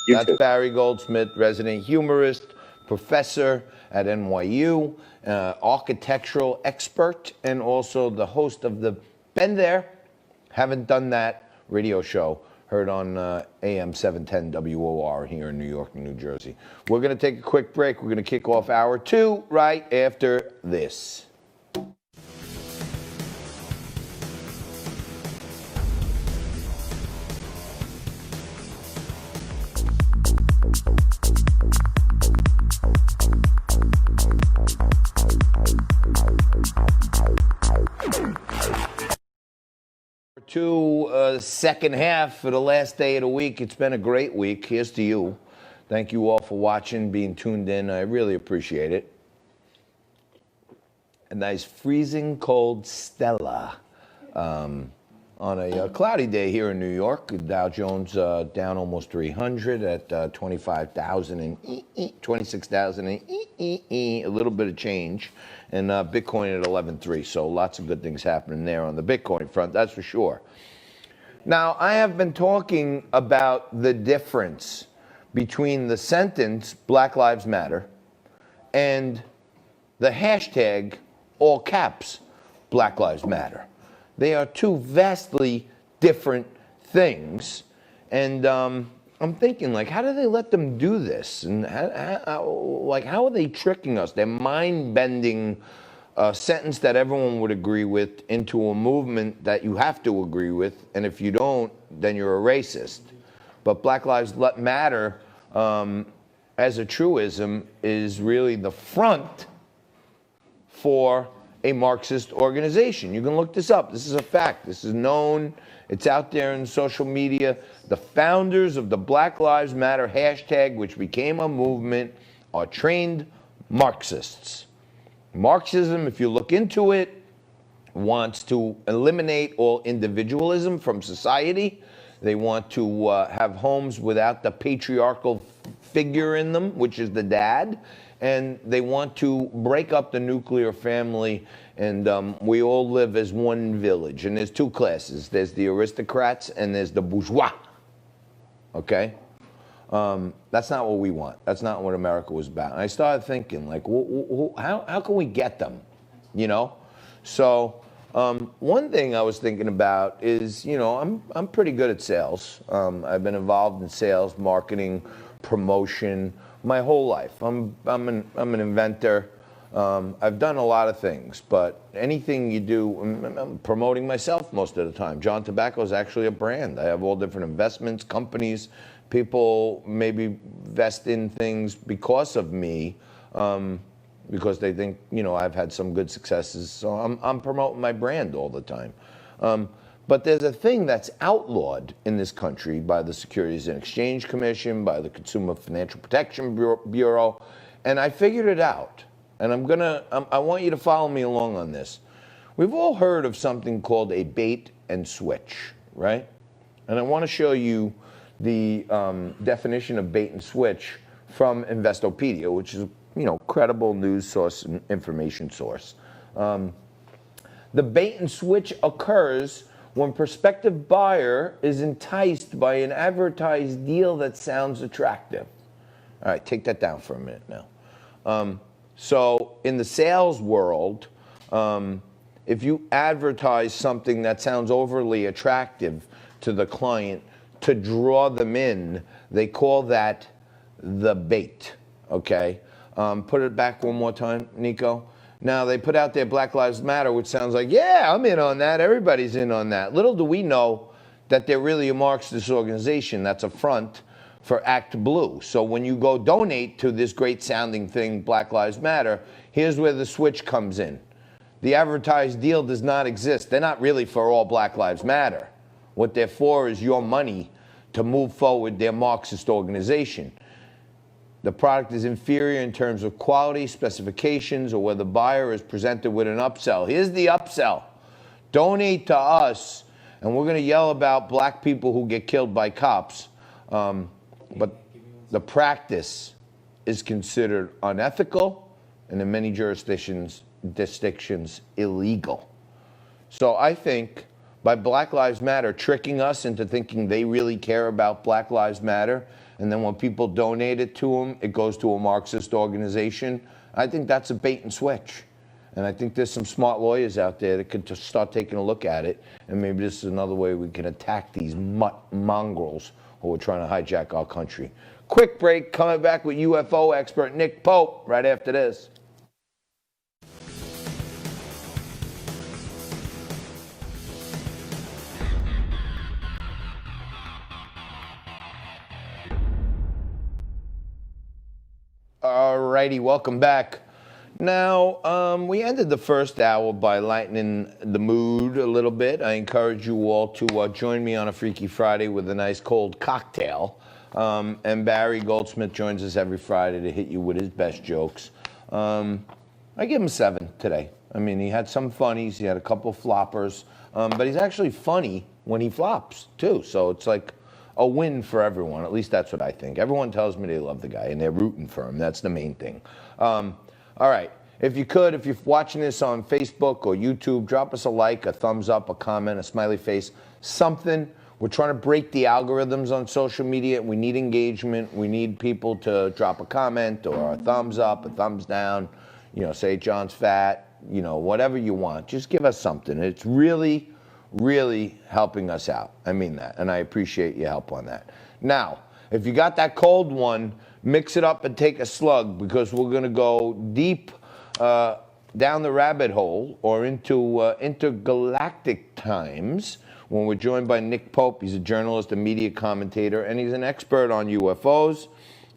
Speaker 8: You
Speaker 1: That's
Speaker 8: too.
Speaker 1: Barry Goldsmith, resident humorist, professor at NYU, architectural expert, and also the host of the Been There, Haven't Done That radio show, heard on AM 710 WOR here in New York and New Jersey. We're going to take a quick break. We're going to kick off hour 2 right after this. Second half for the last day of the week. It's been a great week. Here's to you. Thank you all for watching, being tuned in. I really appreciate it. A nice freezing cold Stella on a cloudy day here in New York. Dow Jones down almost 300 at 26,000 and a little bit of change. And Bitcoin at 11.3. So lots of good things happening there on the Bitcoin front, that's for sure. Now, I have been talking about the difference between the sentence Black Lives Matter and the hashtag all caps Black Lives Matter. They are two vastly different things. And I'm thinking, like, how do they let them do this? And how are they tricking us? They're mind-bending a sentence that everyone would agree with into a movement that you have to agree with, and if you don't, then you're a racist. But Black Lives Matter, as a truism, is really the front for a Marxist organization. You can look this up. This is a fact. This is known. It's out there in social media. The founders of the Black Lives Matter hashtag, which became a movement, are trained Marxists. Marxism, if you look into it, wants to eliminate all individualism from society. They want to have homes without the patriarchal figure in them, which is the dad. And they want to break up the nuclear family, and we all live as one village. And there's two classes. There's the aristocrats and there's the bourgeois. Okay? That's not what we want. That's not what America was about. And I started thinking, like, how can we get them? You know? So one thing I was thinking about is, you know, I'm pretty good at sales. I've been involved in sales, marketing, promotion my whole life. I'm an inventor. I've done a lot of things, but anything you do, I'm promoting myself most of the time. John Tobacco is actually a brand. I have all different investments, companies. People maybe invest in things because of me, because they think, you know, I've had some good successes. So I'm promoting my brand all the time. But there's a thing that's outlawed in this country by the Securities and Exchange Commission, by the Consumer Financial Protection Bureau, and I figured it out. And I want you to follow me along on this. We've all heard of something called a bait and switch, right? And I want to show you the definition of bait and switch from Investopedia, which is, you know, credible news source and information source. The bait and switch occurs when prospective buyer is enticed by an advertised deal that sounds attractive. All right, take that down for a minute now. So in the sales world, if you advertise something that sounds overly attractive to the client to draw them in, they call that the bait, okay? Put it back one more time, Nico. Now, they put out their Black Lives Matter, which sounds like, yeah, I'm in on that. Everybody's in on that. Little do we know that they're really a Marxist organization that's a front for Act Blue. So when you go donate to this great sounding thing, Black Lives Matter, here's where the switch comes in. The advertised deal does not exist. They're not really for all Black Lives Matter. What they're for is your money to move forward their Marxist organization. The product is inferior in terms of quality, specifications, or whether the buyer is presented with an upsell. Here's the upsell. Donate to us, and we're going to yell about black people who get killed by cops. But the practice is considered unethical and in many jurisdictions illegal. So I think by Black Lives Matter tricking us into thinking they really care about Black Lives Matter, and then when people donate it to them, it goes to a Marxist organization, I think that's a bait and switch. And I think there's some smart lawyers out there that could just start taking a look at it, and maybe this is another way we can attack these mongrels who are trying to hijack our country. Quick break, coming back with UFO expert Nick Pope right after this. Alrighty, welcome back. Now, we ended the first hour by lightening the mood a little bit. I encourage you all to join me on a Freaky Friday with a nice cold cocktail. And Barry Goldsmith joins us every Friday to hit you with his best jokes. I give him 7 today. I mean, he had some funnies, he had a couple floppers, but he's actually funny when he flops, too. So it's like a win for everyone. At least that's what I think. Everyone tells me they love the guy, and they're rooting for him. That's the main thing. All right. If you're watching this on Facebook or YouTube, drop us a like, a thumbs up, a comment, a smiley face, something. We're trying to break the algorithms on social media. We need engagement. We need people to drop a comment or a thumbs up, a thumbs down, you know, say John's fat, you know, whatever you want. Just give us something. It's really, really helping us out. I mean that, and I appreciate your help on that. Now, if you got that cold one, mix it up and take a slug, because we're going to go deep down the rabbit hole or into intergalactic times when we're joined by Nick Pope. He's a journalist, a media commentator, and he's an expert on UFOs.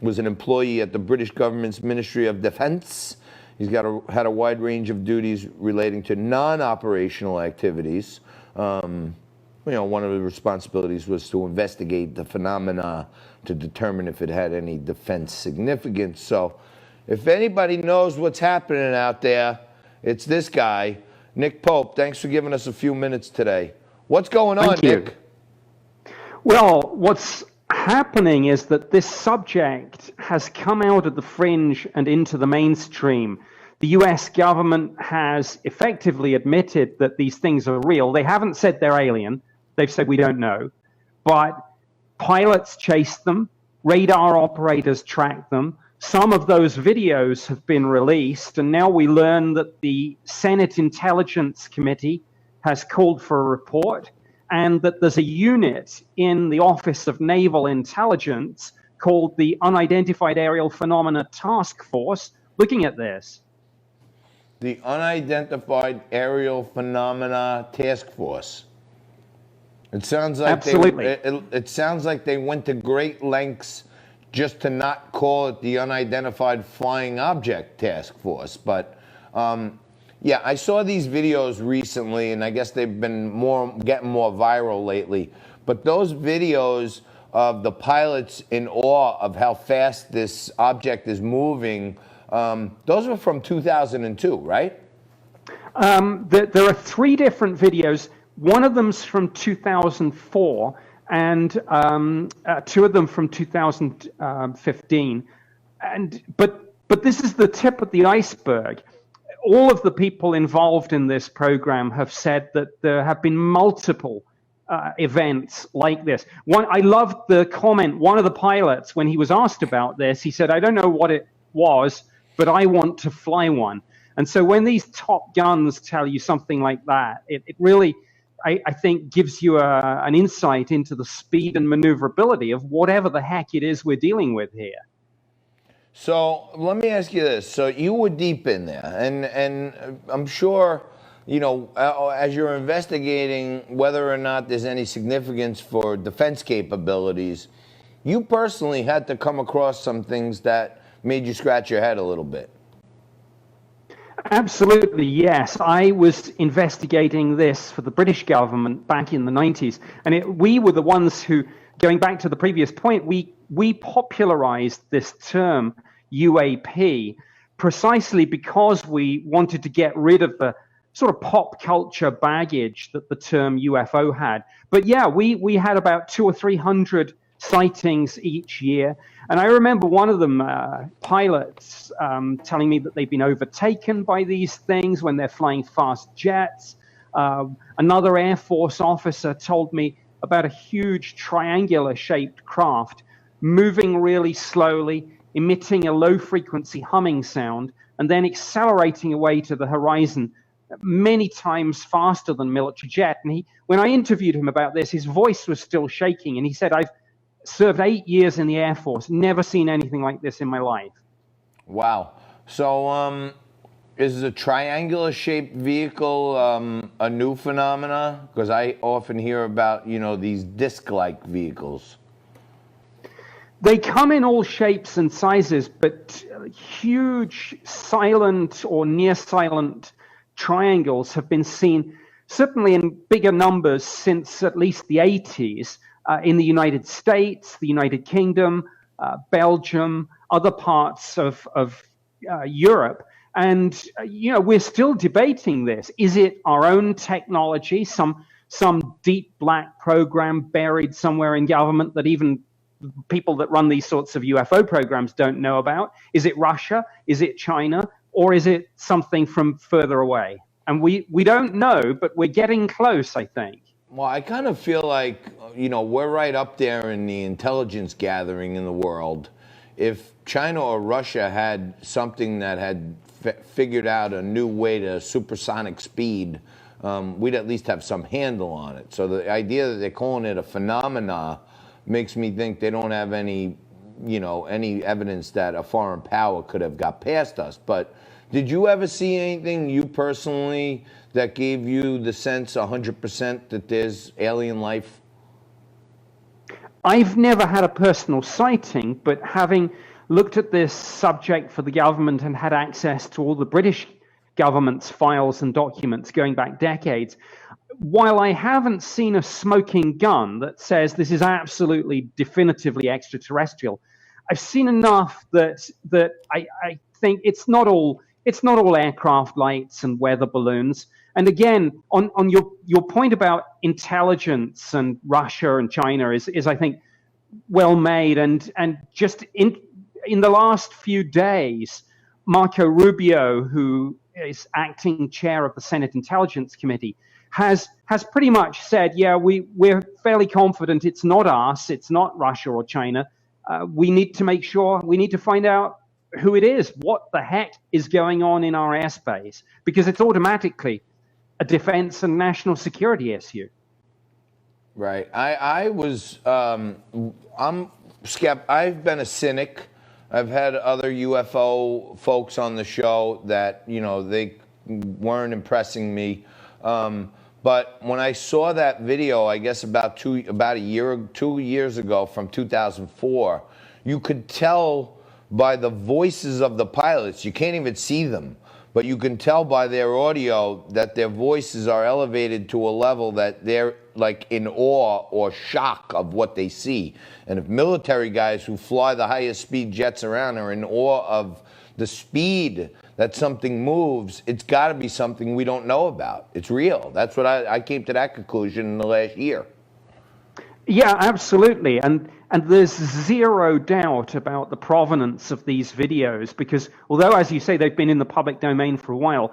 Speaker 1: Was an employee at the British government's Ministry of Defense. He's had a wide range of duties relating to non-operational activities. You know, one of the responsibilities was to investigate the phenomena to determine if it had any defense significance. So if anybody knows what's happening out there, it's this guy. Nick Pope, thanks for giving us a few minutes today. What's going on,
Speaker 9: Thank you.
Speaker 1: Nick?
Speaker 9: Well, what's happening is that this subject has come out of the fringe and into the mainstream. The US government has effectively admitted that these things are real. They haven't said they're alien. They've said we don't know. But pilots chase them. Radar operators track them. Some of those videos have been released, and now we learn that the Senate Intelligence Committee has called for a report, and that there's a unit in the Office of Naval Intelligence called the Unidentified Aerial Phenomena Task Force looking at this.
Speaker 1: The Unidentified Aerial Phenomena Task Force. It sounds like
Speaker 9: Absolutely.
Speaker 1: It sounds like they went to great lengths just to not call it the Unidentified Flying Object Task Force. But yeah, I saw these videos recently, and I guess they've been getting more viral lately. But those videos of the pilots in awe of how fast this object is moving, those were from 2002, right?
Speaker 9: There are three different videos. One of them's from 2004, and two of them from 2015. But this is the tip of the iceberg. All of the people involved in this program have said that there have been multiple events like this. I loved the comment. One of the pilots, when he was asked about this, he said, "I don't know what it was, but I want to fly one." And so when these top guns tell you something like that, it really, I think, gives you an insight into the speed and maneuverability of whatever the heck it is we're dealing with here.
Speaker 1: So let me ask you this. So you were deep in there, and I'm sure, you know, as you're investigating whether or not there's any significance for defense capabilities, you personally had to come across some things that made you scratch your head a little bit.
Speaker 9: Absolutely, yes. I was investigating this for the British government back in the 90s, and we were the ones who, going back to the previous point, we popularized this term UAP precisely because we wanted to get rid of the sort of pop culture baggage that the term UFO had. But yeah, we had about 200 or 300 sightings each year. And I remember one of them, pilots, telling me that they've been overtaken by these things when they're flying fast jets. Another Air Force officer told me about a huge triangular-shaped craft moving really slowly, emitting a low-frequency humming sound, and then accelerating away to the horizon many times faster than military jet. And when I interviewed him about this, his voice was still shaking, and he said, "I've served 8 years in the Air Force, never seen anything like this in my life."
Speaker 1: Wow. So is a triangular-shaped vehicle a new phenomena? Because I often hear about, you know, these disc-like vehicles.
Speaker 9: They come in all shapes and sizes, but huge silent or near-silent triangles have been seen, certainly in bigger numbers since at least the 80s, in the United States, the United Kingdom, Belgium, other parts of Europe. And, you know, we're still debating this. Is it our own technology, some deep black program buried somewhere in government that even people that run these sorts of UFO programs don't know about? Is it Russia? Is it China? Or is it something from further away? And we don't know, but we're getting close, I think.
Speaker 1: Well, I kind of feel like, you know, we're right up there in the intelligence gathering in the world. If China or Russia had something that had figured out a new way to supersonic speed, we'd at least have some handle on it. So the idea that they're calling it a phenomena makes me think they don't have any, you know, any evidence that a foreign power could have got past us. But did you ever see anything, you personally, that gave you the sense 100% that there's alien life?
Speaker 9: I've never had a personal sighting, but having looked at this subject for the government and had access to all the British government's files and documents going back decades, while I haven't seen a smoking gun that says this is absolutely definitively extraterrestrial, I've seen enough that I think it's not all aircraft lights and weather balloons. And again, on your point about intelligence and Russia and China is I think well made, and just in the last few days, Marco Rubio, who is acting chair of the Senate Intelligence Committee, has pretty much said, yeah, we're fairly confident it's not us, it's not Russia or China. We need to find out who it is, what the heck is going on in our airspace, because it's automatically a defense and national security issue.
Speaker 1: Right. I've been a cynic. I've had other UFO folks on the show that, they weren't impressing me. But when I saw that video, I guess about 2 years ago from 2004, you could tell by the voices of the pilots. You can't even see them, but you can tell by their audio that their voices are elevated to a level that they're like in awe or shock of what they see. And if military guys who fly the highest speed jets around are in awe of the speed that something moves, it's got to be something we don't know about. It's real. That's what I came to that conclusion in the last year.
Speaker 9: Yeah, absolutely. And there's zero doubt about the provenance of these videos, because although, as you say, they've been in the public domain for a while,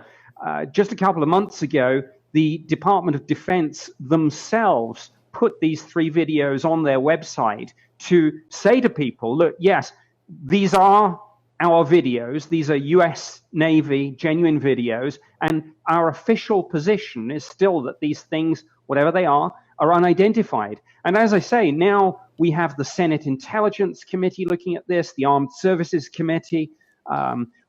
Speaker 9: just a couple of months ago, the Department of Defense themselves put these 3 videos on their website to say to people, look, yes, these are our videos. These are US Navy genuine videos. And our official position is still that these things, whatever they are unidentified. And as I say, now we have the Senate Intelligence Committee looking at this, the Armed Services Committee.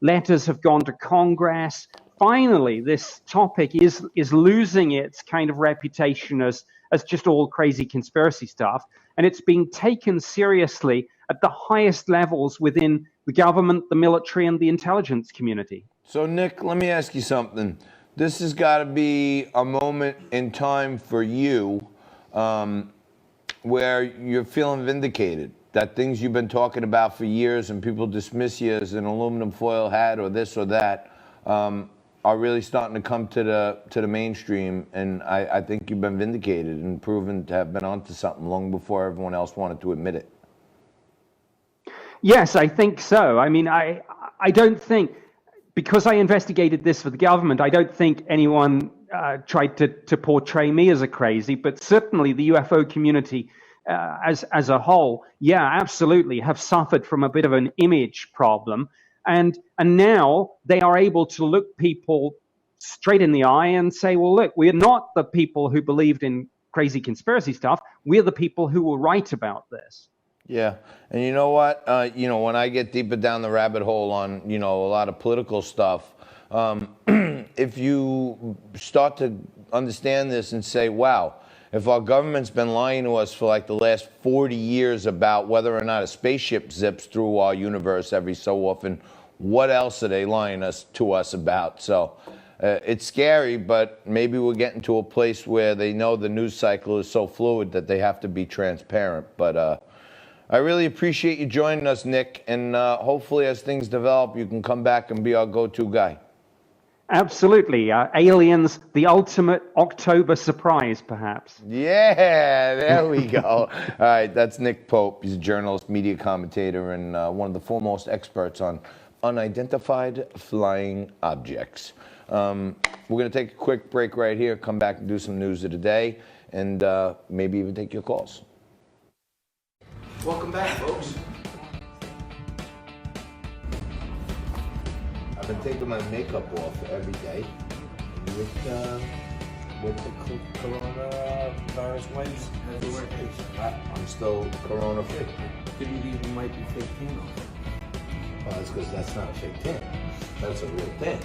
Speaker 9: Letters have gone to Congress. Finally, this topic is losing its kind of reputation as just all crazy conspiracy stuff. And it's being taken seriously at the highest levels within the government, the military, and the intelligence community.
Speaker 1: So, Nick, let me ask you something. This has got to be a moment in time for you where you're feeling vindicated, that things you've been talking about for years and people dismiss you as an aluminum foil hat or this or that are really starting to come to the mainstream. And I think you've been vindicated and proven to have been onto something long before everyone else wanted to admit it.
Speaker 9: Yes, I think so. I mean, I don't think, because I investigated this for the government, I don't think anyone tried to portray me as a crazy, but certainly the UFO community as a whole, yeah, absolutely, have suffered from a bit of an image problem. And now they are able to look people straight in the eye and say, well, look, we're not the people who believed in crazy conspiracy stuff. We're the people who were right about this.
Speaker 1: Yeah. And you know what? When I get deeper down the rabbit hole on, a lot of political stuff, if you start to understand this and say, wow, if our government's been lying to us for like the last 40 years about whether or not a spaceship zips through our universe every so often, what else are they lying to us about? So it's scary, but maybe we're getting to a place where they know the news cycle is so fluid that they have to be transparent. But I really appreciate you joining us, Nick, and hopefully as things develop, you can come back and be our go-to guy.
Speaker 9: Absolutely. Aliens, the ultimate October surprise, perhaps.
Speaker 1: Yeah, there we go. All right, that's Nick Pope. He's a journalist, media commentator, and one of the foremost experts on unidentified flying objects. We're going to take a quick break right here, come back and do some news of the day, and maybe even take your calls. Welcome back, folks. I've been taking my makeup off every day with the coronavirus wipes. I'm still corona free.
Speaker 10: Didn't even wipe your fake tan off.
Speaker 1: Well, that's because that's not a fake tan. That's a real tan.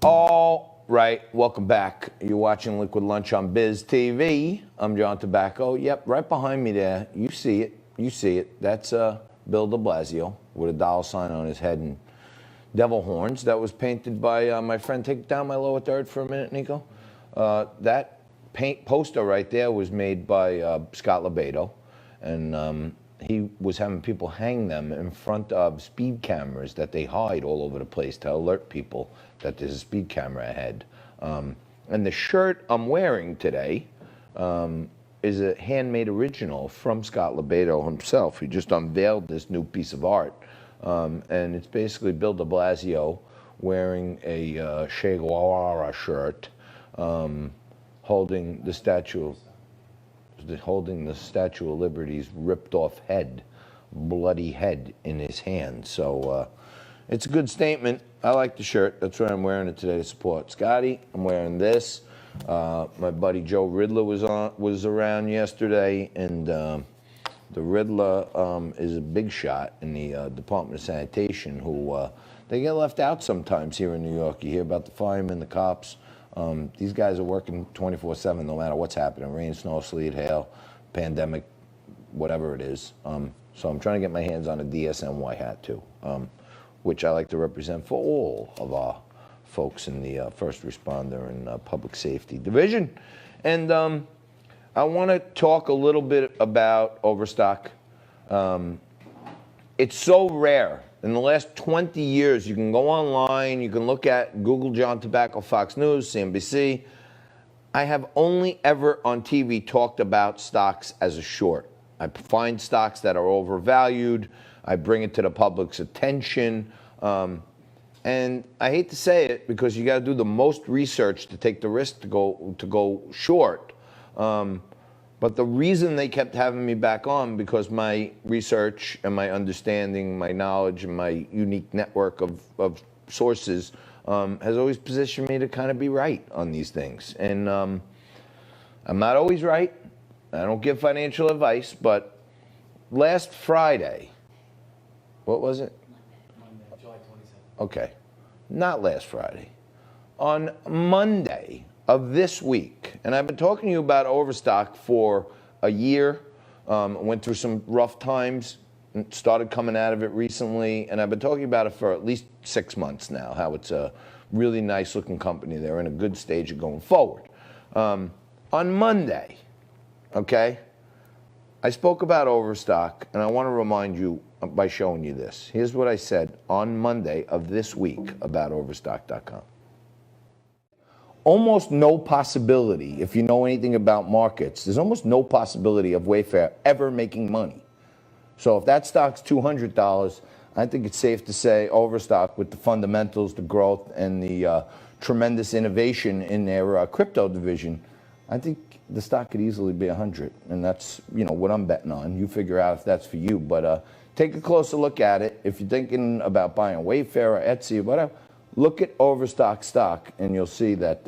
Speaker 1: All right, welcome back. You're watching Liquid Lunch on Biz TV. I'm John Tobacco. Yep, right behind me there. You see it. You see it. That's Bill de Blasio with a dollar sign on his head and devil horns. That was painted by my friend. Take down my lower third for a minute, Nico. That paint poster right there was made by Scott Lebedo, and he was having people hang them in front of speed cameras that they hide all over the place to alert people that there's a speed camera ahead. And the shirt I'm wearing today is a handmade original from Scott Lebedo himself. He just unveiled this new piece of art, and it's basically Bill de Blasio wearing a Che Guevara shirt, holding the Statue of Liberty's ripped off head, bloody head in his hand. So it's a good statement. I like the shirt. That's why I'm wearing it today to support Scotty. I'm wearing this. My buddy Joe Ridler was around yesterday, and the Ridler is a big shot in the Department of Sanitation, who they get left out sometimes here in New York. You hear about the firemen, the cops. These guys are working 24/7 no matter what's happening, rain, snow, sleet, hail, pandemic, whatever it is. So I'm trying to get my hands on a DSNY hat too, which I like to represent for all of our folks in the first responder and public safety division. And I want to talk a little bit about overstock. It's so rare. In the last 20 years, you can go online, you can look at Google John Tobacco, Fox News, CNBC. I have only ever on TV talked about stocks as a short. I find stocks that are overvalued. I bring it to the public's attention. And I hate to say it because you got to do the most research to take the risk to go short. But the reason they kept having me back on, because my research and my understanding, my knowledge, and my unique network of sources has always positioned me to kind of be right on these things. And I'm not always right. I don't give financial advice, but last Friday, what was it?
Speaker 10: Monday, July 27th.
Speaker 1: Okay, not last Friday. On Monday of this week, and I've been talking to you about overstock for a year, went through some rough times, started coming out of it recently, and I've been talking about it for at least 6 months now, how it's a really nice looking company. They're in a good stage of going forward. On Monday, okay, I spoke about overstock, and I want to remind you by showing you this. Here's what I said on Monday of this week about overstock.com. Almost no possibility, if you know anything about markets, there's almost no possibility of Wayfair ever making money. So if that stock's $200, I think it's safe to say Overstock, with the fundamentals, the growth, and the tremendous innovation in their crypto division, I think the stock could easily be 100, and that's what I'm betting on. You figure out if that's for you, but take a closer look at it. If you're thinking about buying Wayfair or Etsy or whatever, look at Overstock stock, and you'll see that,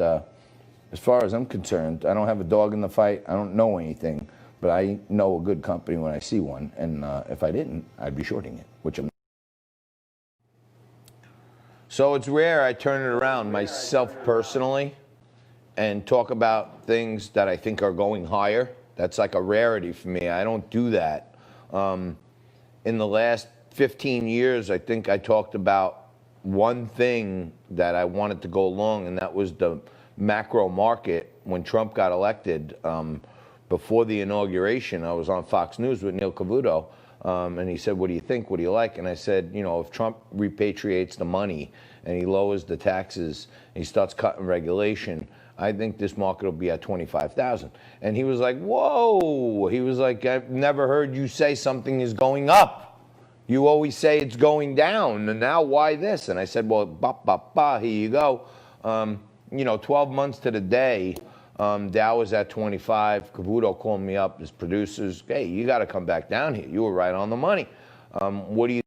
Speaker 1: as far as I'm concerned, I don't have a dog in the fight. I don't know anything, but I know a good company when I see one. And if I didn't, I'd be shorting it, which I'm not. So it's rare I turn it around myself personally and talk about things that I think are going higher. That's like a rarity for me. I don't do that. In the last 15 years, I think I talked about one thing that I wanted to go along, and that was the macro market. When Trump got elected, before the inauguration, I was on Fox News with Neil Cavuto, and he said, "What do you think? What do you like?" And I said, if Trump repatriates the money and he lowers the taxes and he starts cutting regulation, I think this market will be at 25,000. And he was like, "Whoa!" He was like, "I've never heard you say something is going up. You always say it's going down, and now why this?" And I said, "Well, here you go. 12 months to the day, Dow was at 25. Cavuto called me up, his producers. Hey, you got to come back down here. You were right on the money. What do you?"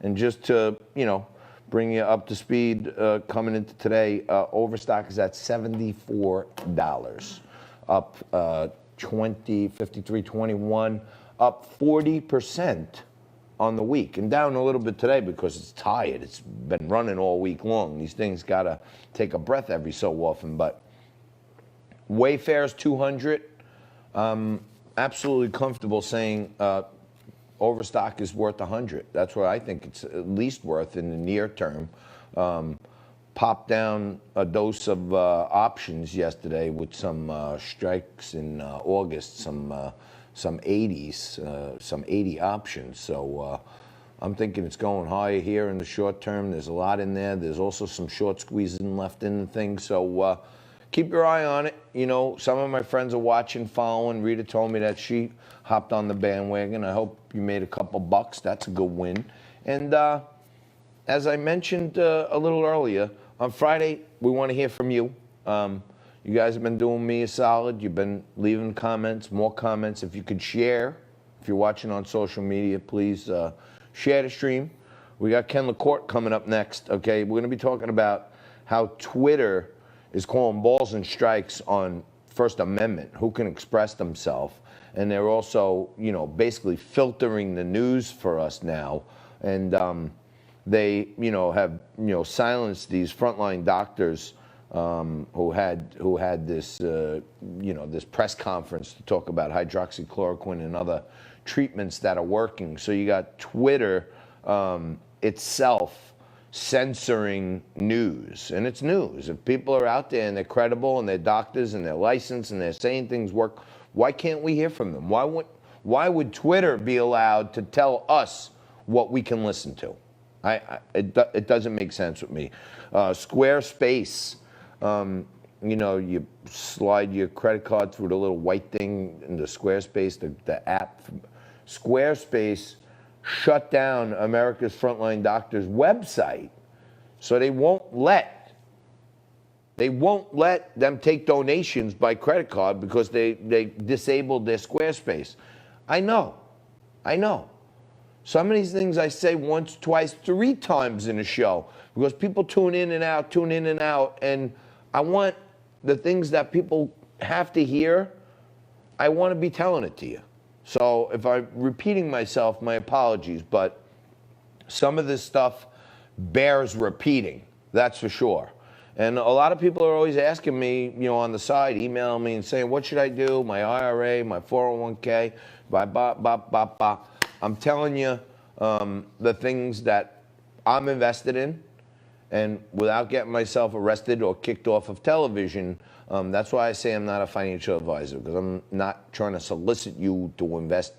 Speaker 1: And just to bring you up to speed, coming into today, Overstock is at $74, up 53.21, up 40% on the week, and down a little bit today because it's tired. It's been running all week long. These things got to take a breath every so often. But Wayfair's 200. Absolutely comfortable saying Overstock is worth 100. That's what I think it's at least worth in the near term. popped down a dose of options yesterday with some strikes in August, some 80s, some 80 options. So I'm thinking it's going higher here in the short term. There's a lot in there. There's also some short squeezing left in the thing. So keep your eye on it. You know, some of my friends are watching, following. Rita told me that she hopped on the bandwagon. I hope you made a couple bucks. That's a good win. And as I mentioned a little earlier, on Friday, we want to hear from you. You guys have been doing me a solid. You've been leaving comments, more comments. If you could share, if you're watching on social media, please share the stream. We got Ken LaCourte coming up next, okay? We're going to be talking about how Twitter is calling balls and strikes on First Amendment, who can express themselves. And they're also, you know, basically filtering the news for us now. And they, you know, have, you know, silenced these frontline doctors who had this, you know, this press conference to talk about hydroxychloroquine and other treatments that are working. So you got Twitter itself censoring news, and it's news. If people are out there and they're credible and they're doctors and they're licensed and they're saying things work, why can't we hear from them? Why would Twitter be allowed to tell us what we can listen to? It doesn't make sense with me. Squarespace, you know, you slide your credit card through the little white thing in the Squarespace, the app. Squarespace shut down America's Frontline Doctors website, so they won't let them take donations by credit card because they disabled their Squarespace. I know. Some of these things I say once, twice, 3 times in a show because people tune in and out, and I want the things that people have to hear, I want to be telling it to you. So if I'm repeating myself, my apologies, but some of this stuff bears repeating, that's for sure. And a lot of people are always asking me, you know, on the side, emailing me and saying, what should I do? My IRA, my 401k, I'm telling you the things that I'm invested in, and without getting myself arrested or kicked off of television, that's why I say I'm not a financial advisor, because I'm not trying to solicit you to invest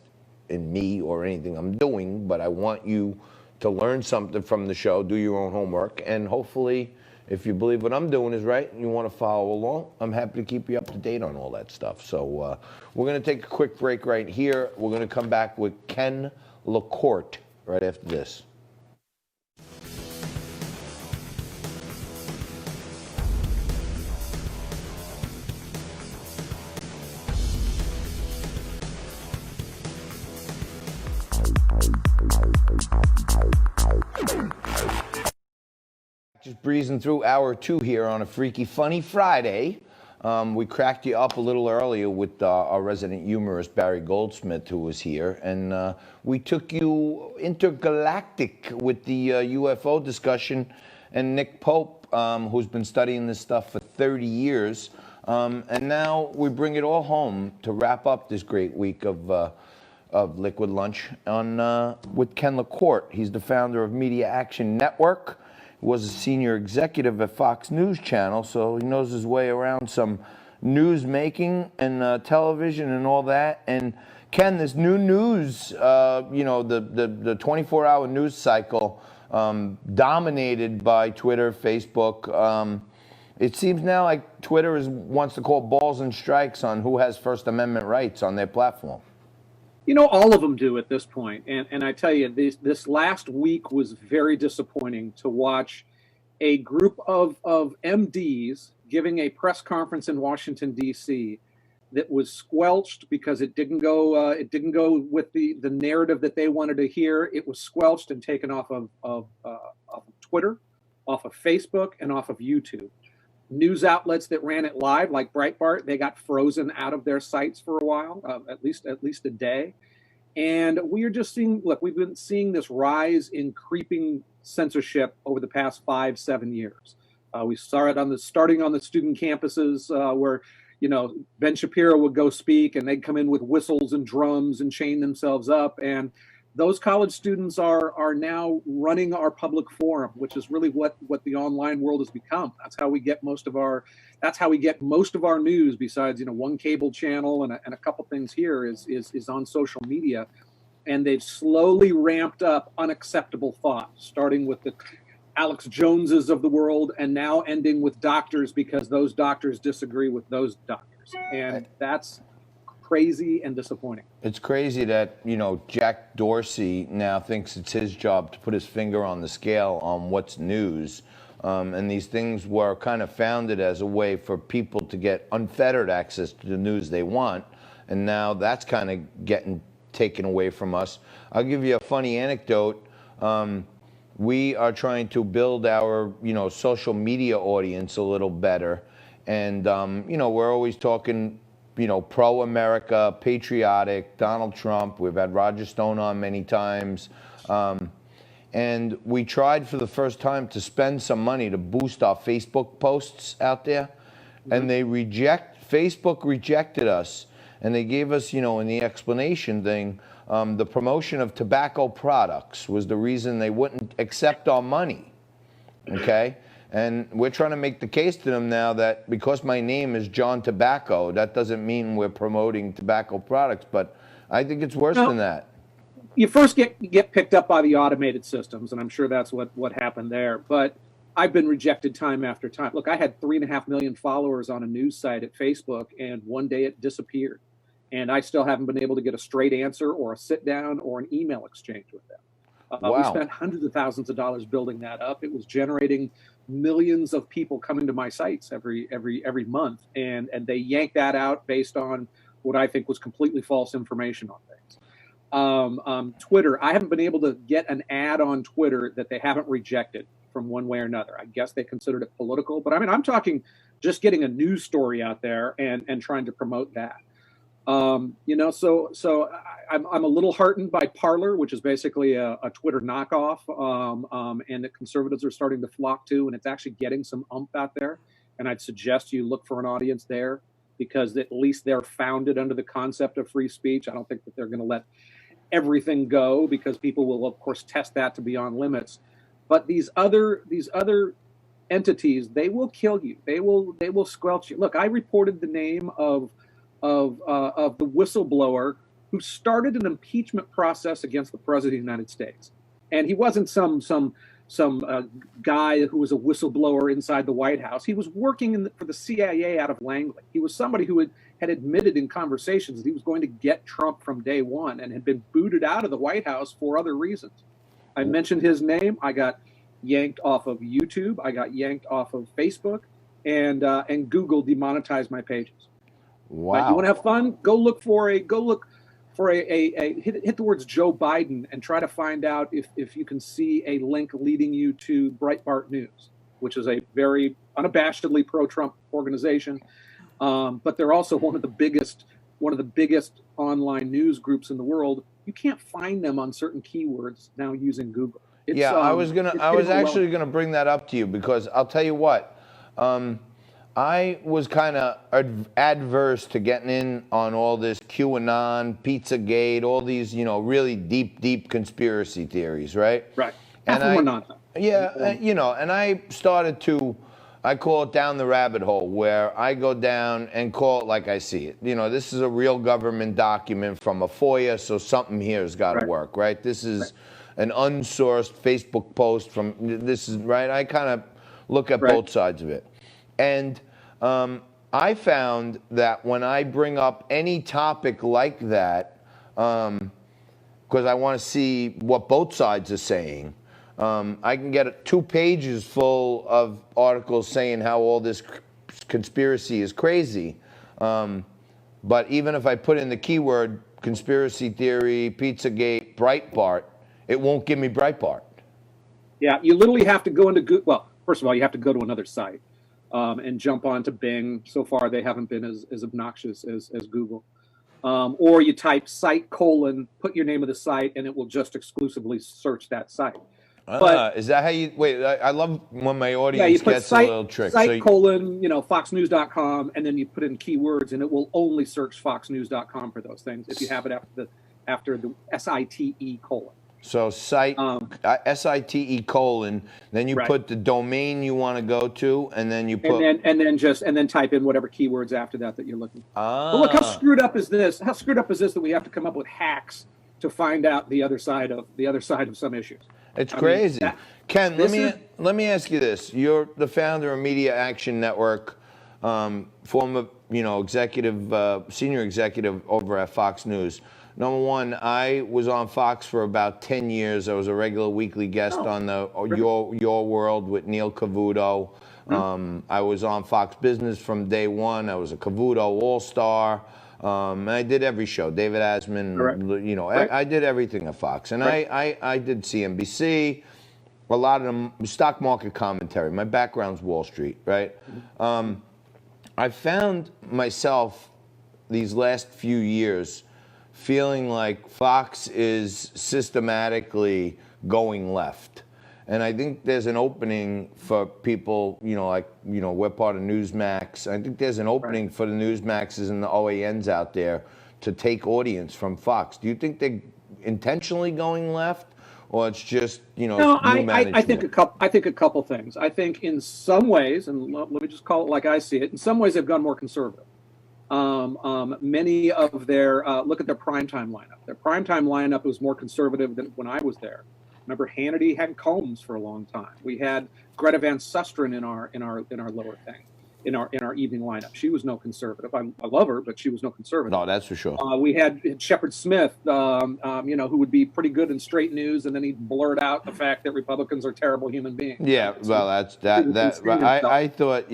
Speaker 1: in me or anything I'm doing, but I want you to learn something from the show, do your own homework, and hopefully, if you believe what I'm doing is right and you want to follow along, I'm happy to keep you up to date on all that stuff. So we're going to take a quick break right here. We're going to come back with Ken LaCourte right after this. Just breezing through hour 2 here on a Freaky Funny Friday. We cracked you up a little earlier with our resident humorist Barry Goldsmith, who was here, and we took you intergalactic with the UFO discussion, and Nick Pope, who's been studying this stuff for 30 years, and now we bring it all home to wrap up this great week of Liquid Lunch on with Ken LaCourte. He's the founder of Media Action Network. Was a senior executive at Fox News Channel, so he knows his way around some news making and television and all that. And Ken, this new news, you know, the 24-hour news cycle dominated by Twitter, Facebook. It seems now like Twitter wants to call balls and strikes on who has First Amendment rights on their platform.
Speaker 11: You know, all of them do at this point. And I tell you, this last week was very disappointing to watch a group of MDs giving a press conference in Washington, D.C. that was squelched because it didn't go with the narrative that they wanted to hear. It was squelched and taken off of Twitter, off of Facebook, and off of YouTube. News outlets that ran it live, like Breitbart, they got frozen out of their sites for a while, at least a day. And we are just seeing, look, we've been seeing this rise in creeping censorship over the past 5-7 years. We saw it starting on the student campuses where, you know, Ben Shapiro would go speak and they'd come in with whistles and drums and chain themselves up. And those college students are now running our public forum, which is really what the online world has become. That's how we get most of our news, besides one cable channel and a couple things here is on social media. And they've slowly ramped up unacceptable thought, starting with the Alex Joneses of the world and now ending with doctors, because those doctors disagree with those doctors. And that's crazy and disappointing.
Speaker 1: It's crazy that, Jack Dorsey now thinks it's his job to put his finger on the scale on what's news. And these things were kind of founded as a way for people to get unfettered access to the news they want. And now that's kind of getting taken away from us. I'll give you a funny anecdote. We are trying to build our, social media audience a little better. And, we're always talking, pro-America, patriotic, Donald Trump. We've had Roger Stone on many times. And we tried for the first time to spend some money to boost our Facebook posts out there. And Facebook rejected us. And they gave us, in the explanation thing, the promotion of tobacco products was the reason they wouldn't accept our money, okay? And we're trying to make the case to them now that because my name is John Tobacco, that doesn't mean we're promoting tobacco products, but I think it's worse than that.
Speaker 11: You first get picked up by the automated systems, and I'm sure that's what happened there. But I've been rejected time after time. Look, I had 3.5 million followers on a news site at Facebook, and one day it disappeared. And I still haven't been able to get a straight answer or a sit down or an email exchange with them.
Speaker 1: Wow.
Speaker 11: We spent hundreds of thousands of dollars building that up. It was generating millions of people coming to my sites every month, and they yanked that out based on what I think was completely false information on things. Twitter, I haven't been able to get an ad on Twitter that they haven't rejected from one way or another. I guess they considered it political, but I mean, I'm talking just getting a news story out there and trying to promote that. So I'm a little heartened by Parler, which is basically a Twitter knockoff, and that conservatives are starting to flock to, and it's actually getting some oomph out there. And I'd suggest you look for an audience there, because at least they're founded under the concept of free speech. I don't think that they're going to let everything go, because people will, of course, test that to beyond limits. But these other entities, they will kill you. They will squelch you. Look, I reported the name of the whistleblower who started an impeachment process against the president of the United States. And he wasn't some guy who was a whistleblower inside the White House. He was working for the CIA out of Langley. He was somebody who had admitted in conversations that he was going to get Trump from day one, and had been booted out of the White House for other reasons. I mentioned his name. I got yanked off of YouTube. I got yanked off of Facebook, and Google demonetized my pages.
Speaker 1: Wow.
Speaker 11: Right? You want to have fun? Go look for hit the words Joe Biden and try to find out if you can see a link leading you to Breitbart News, which is a very unabashedly pro-Trump organization. But they're also one of the biggest online news groups in the world. You can't find them on certain keywords now using Google.
Speaker 1: I was actually gonna bring that up to you, because I'll tell you what. I was kind of adverse to getting in on all this QAnon, Pizzagate, all these, really deep conspiracy theories, right?
Speaker 11: Right.
Speaker 1: And and I started to, I call it down the rabbit hole, where I go down and call it like I see it. This is a real government document from a FOIA, so something here has got to work, right? This is an unsourced Facebook post from, this is, right? I kind of look at both sides of it. And I found that when I bring up any topic like that, because I want to see what both sides are saying, I can get 2 pages full of articles saying how all this conspiracy is crazy. But even if I put in the keyword conspiracy theory, Pizzagate, Breitbart, it won't give me Breitbart.
Speaker 11: Yeah, you literally have to go into Google. Well, first of all, you have to go to another site. And jump onto Bing. So far, they haven't been as obnoxious as Google. Or you type site : put your name of the site, and it will just exclusively search that site. But
Speaker 1: is that how you wait? I love when my audience gets a little trick.
Speaker 11: Site : foxnews.com, and then you put in keywords, and it will only search foxnews.com for those things if you have it after after the SITE colon.
Speaker 1: So site, SITE colon, then you
Speaker 11: Right.
Speaker 1: put the domain you want to go to, and then you put.
Speaker 11: And then type in whatever keywords after that you're looking for. But look, how screwed up is this? How screwed up is this that we have to come up with hacks to find out the other side of some issues?
Speaker 1: It's crazy. Ken, let me ask you this. You're the founder of Media Action Network, former, executive, senior executive over at Fox News. Number one, I was on Fox for about 10 years. I was a regular weekly guest on the Your World with Neil Cavuto. I was on Fox Business from day one. I was a Cavuto All-Star. And I did every show. David Asman, I did everything at Fox. And I did CNBC, a lot of them, stock market commentary. My background's Wall Street, right? I found myself these last few years feeling like Fox is systematically going left. And I think there's an opening for people, we're part of Newsmax. I think there's an opening for the Newsmaxes and the OANs out there to take audience from Fox. Do you think they're intentionally going left, or it's just,
Speaker 11: No,
Speaker 1: new management?
Speaker 11: I think a couple things. I think in some ways, and let me just call it like I see it, in some ways they've gone more conservative. Many of their, look at their primetime lineup. Their primetime lineup was more conservative than when I was there. Remember, Hannity had Combs for a long time. We had Greta Van Susteren in our lower thing, in our evening lineup. She was no conservative. I love her, but she was no conservative.
Speaker 1: No, that's for sure.
Speaker 11: We had Shepard Smith, who would be pretty good in straight news, and then he'd blurt out the fact that Republicans are terrible human beings.
Speaker 1: Yeah, well, I thought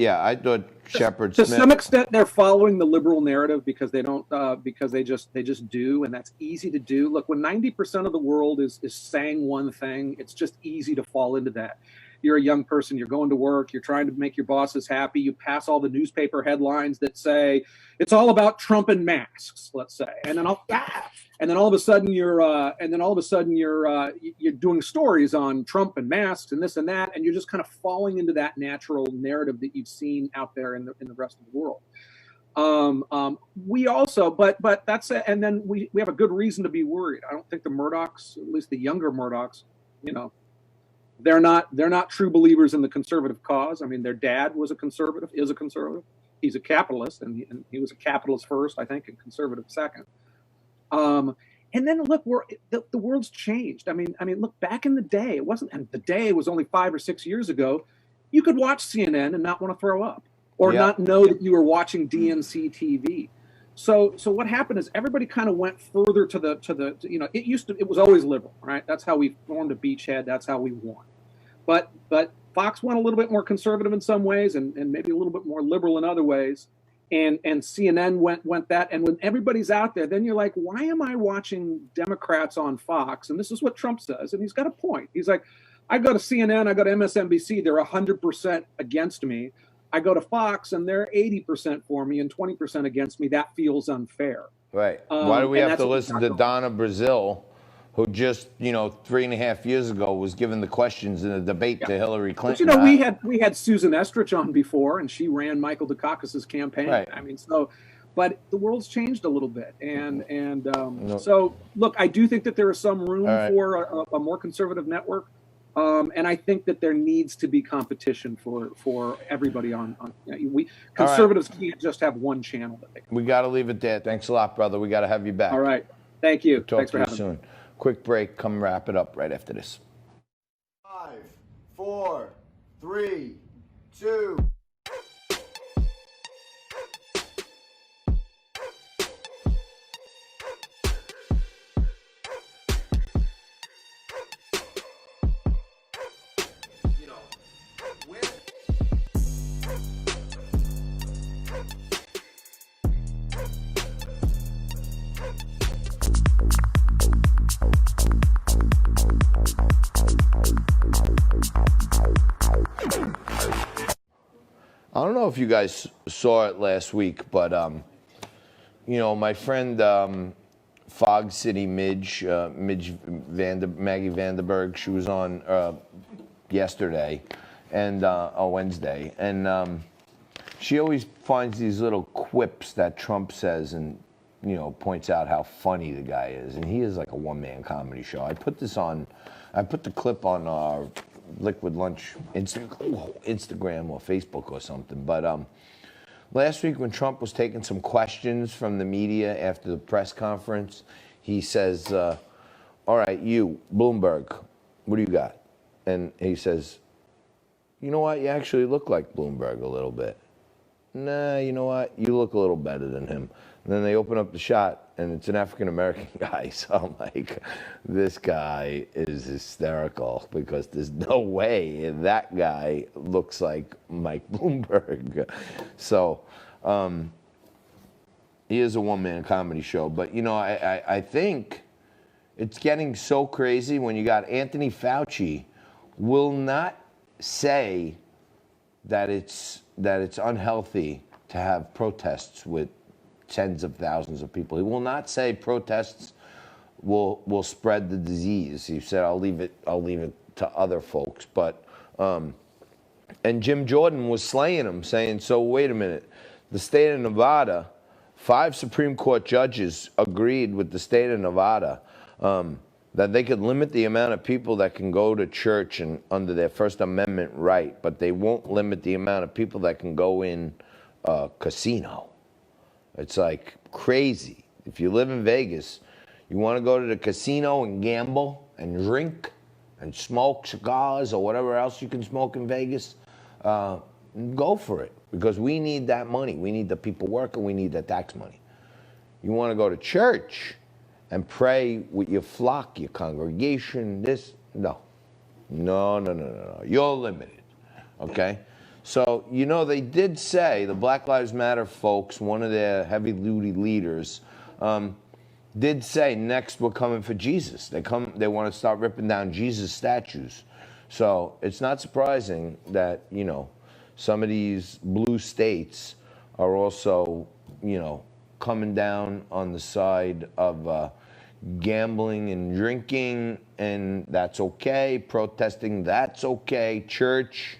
Speaker 1: Shepard Smith.
Speaker 11: To some extent, they're following the liberal narrative because they don't, because they just do, and that's easy to do. Look, when 90% of the world is saying one thing, it's just easy to fall into that. You're a young person, you're going to work, you're trying to make your bosses happy, you pass all the newspaper headlines that say it's all about Trump and masks, let's say, and then all of a sudden you're doing stories on Trump and masks and this and that, and you're just kind of falling into that natural narrative that you've seen out there in the rest of the world. We also, but that's it, and then we have a good reason to be worried. I don't think the Murdochs, at least the younger Murdochs, they're not true believers in the conservative cause. I mean, their dad is a conservative. He's a capitalist, and he was a capitalist first, I think, and conservative second. And then look, the world's changed. I mean, look, back in the day, and the day was only 5 or 6 years ago. You could watch CNN and not want to throw up, or not know that you were watching DNC TV. So what happened is everybody kind of went further to the it was always liberal, right? That's how we formed a beachhead. That's how we won. But Fox went a little bit more conservative in some ways, and maybe a little bit more liberal in other ways. And CNN went that. And when everybody's out there, then you're like, why am I watching Democrats on Fox? And this is what Trump says, and he's got a point. He's like, I go to CNN, I go to MSNBC, they're 100% against me. I go to Fox and they're 80% for me and 20% against me. That feels unfair.
Speaker 1: Right. Why do we have to listen to Donna Brazile, who just, 3.5 years ago was given the questions in a debate to Hillary Clinton?
Speaker 11: But, we had Susan Estrich on before, and she ran Michael Dukakis's campaign.
Speaker 1: Right.
Speaker 11: I mean, but the world's changed a little bit, and so look, I do think that there is some room for a more conservative network. And I think that there needs to be competition for everybody on conservatives can't just have one channel that they can.
Speaker 1: We got to leave it there. Thanks a lot, brother. We got to have you back.
Speaker 11: All right. Thank you.
Speaker 1: Thanks
Speaker 11: for
Speaker 1: to you soon. Quick break. Come wrap it up right after this.
Speaker 5: 5, 4, 3, 2.
Speaker 1: I don't know if you guys saw it last week, but my friend Fog City Maggie Vanderberg, she was on yesterday and Wednesday, and she always finds these little quips that Trump says, and points out how funny the guy is, and he is like a one-man comedy show. I put the clip on our Liquid Lunch Instagram or Facebook or something. But last week when Trump was taking some questions from the media after the press conference, he says, all right, you, Bloomberg, what do you got? And he says, you know what, you actually look like Bloomberg a little bit. Nah, you know what, you look a little better than him. And then they open up the shot, and it's an African-American guy. So I'm like, this guy is hysterical because there's no way that guy looks like Mike Bloomberg. So he is a one-man comedy show. But, I think it's getting so crazy when you got Anthony Fauci will not say that it's unhealthy to have protests with tens of thousands of people. He will not say protests will spread the disease. He said, I'll leave it to other folks. But and Jim Jordan was slaying him, saying, so wait a minute, the state of Nevada, 5 Supreme Court judges agreed with the state of Nevada that they could limit the amount of people that can go to church and under their First Amendment right, but they won't limit the amount of people that can go in a casino. It's like crazy. If you live in Vegas, you want to go to the casino and gamble and drink and smoke cigars or whatever else you can smoke in Vegas, go for it, because we need that money. We need the people working. We need the tax money. You want to go to church and pray with your flock, your congregation, no. You're limited, okay? So, they did say, the Black Lives Matter folks, one of their heavy-duty leaders, did say, next we're coming for Jesus. They want to start ripping down Jesus statues. So it's not surprising that, some of these blue states are also, coming down on the side of gambling and drinking, and that's okay. Protesting, that's okay. Church,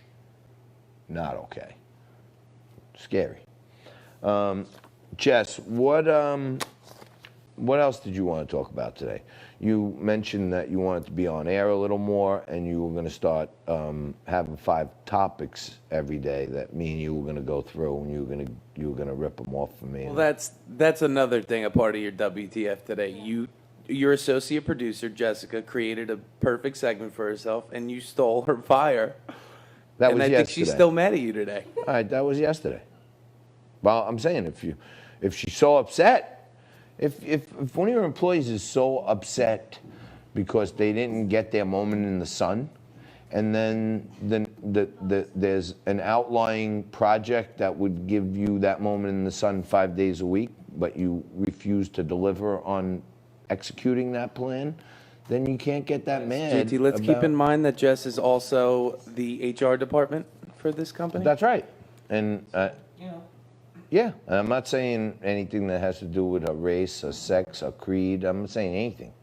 Speaker 1: not okay. Scary. Jess, what else did you want to talk about today? You mentioned that you wanted to be on air a little more, and you were going to start having 5 topics every day that me and you were going to go through, and you were going to rip them off for me.
Speaker 12: Well, that's another thing, a part of your WTF today. Your associate producer Jessica created a perfect segment for herself, and you stole her fire.
Speaker 1: That was
Speaker 12: yesterday. I think she's still mad at you today.
Speaker 1: All right, that was yesterday. Well, I'm saying if she's so upset, if one of your employees is so upset because they didn't get their moment in the sun, and then there's an outlying project that would give you that moment in the sun 5 days a week, but you refuse to deliver on executing that plan, then you can't get that mad.
Speaker 12: JT, let's keep in mind that Jess is also the HR department for this company.
Speaker 1: That's right. And yeah, I'm not saying anything that has to do with a race, a sex, a creed. I'm not saying anything.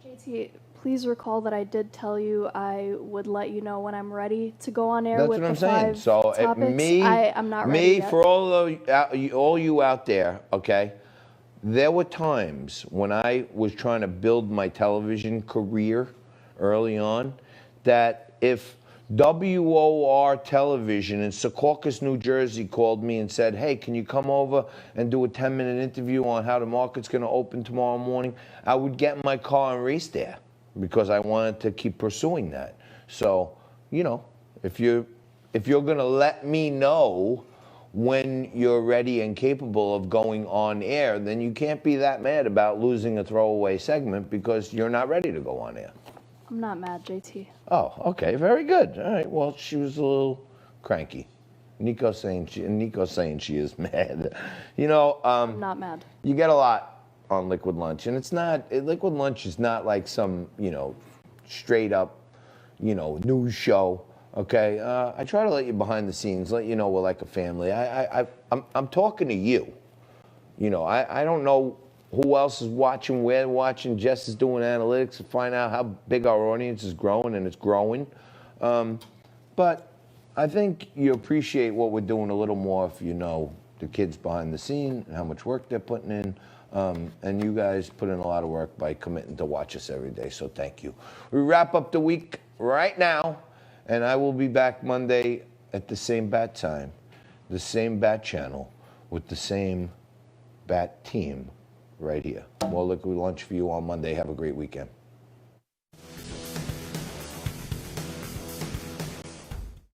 Speaker 13: JT, please recall that I did tell you I would let you know when I'm ready to go on air.
Speaker 1: That's
Speaker 13: with
Speaker 1: what I'm
Speaker 13: the
Speaker 1: saying.
Speaker 13: 5
Speaker 1: So
Speaker 13: topics. I'm not ready
Speaker 1: me
Speaker 13: yet.
Speaker 1: for all you out there, okay? There were times when I was trying to build my television career early on that if WOR Television in Secaucus, New Jersey called me and said, hey, can you come over and do a 10-minute interview on how the market's going to open tomorrow morning, I would get in my car and race there because I wanted to keep pursuing that. So, if you're going to let me know when you're ready and capable of going on air, then you can't be that mad about losing a throwaway segment because you're not ready to go on air.
Speaker 13: I'm not mad, JT.
Speaker 1: Oh, okay, very good. All right, well, she was a little cranky. Nico's saying she is mad.
Speaker 13: I'm not mad.
Speaker 1: You get a lot on Liquid Lunch, and Liquid Lunch is not like some, straight up, news show. Okay, I try to let you behind the scenes, let you know we're like a family. I'm talking to you. I don't know who else is watching, where they're watching. Jess is doing analytics to find out how big our audience is growing, and it's growing. But I think you appreciate what we're doing a little more if you know the kids behind the scene and how much work they're putting in. And you guys put in a lot of work by committing to watch us every day, so thank you. We wrap up the week right now, and I will be back Monday at the same bat time, the same bat channel, with the same bat team right here. More Liquid Lunch for you on Monday. Have a great weekend.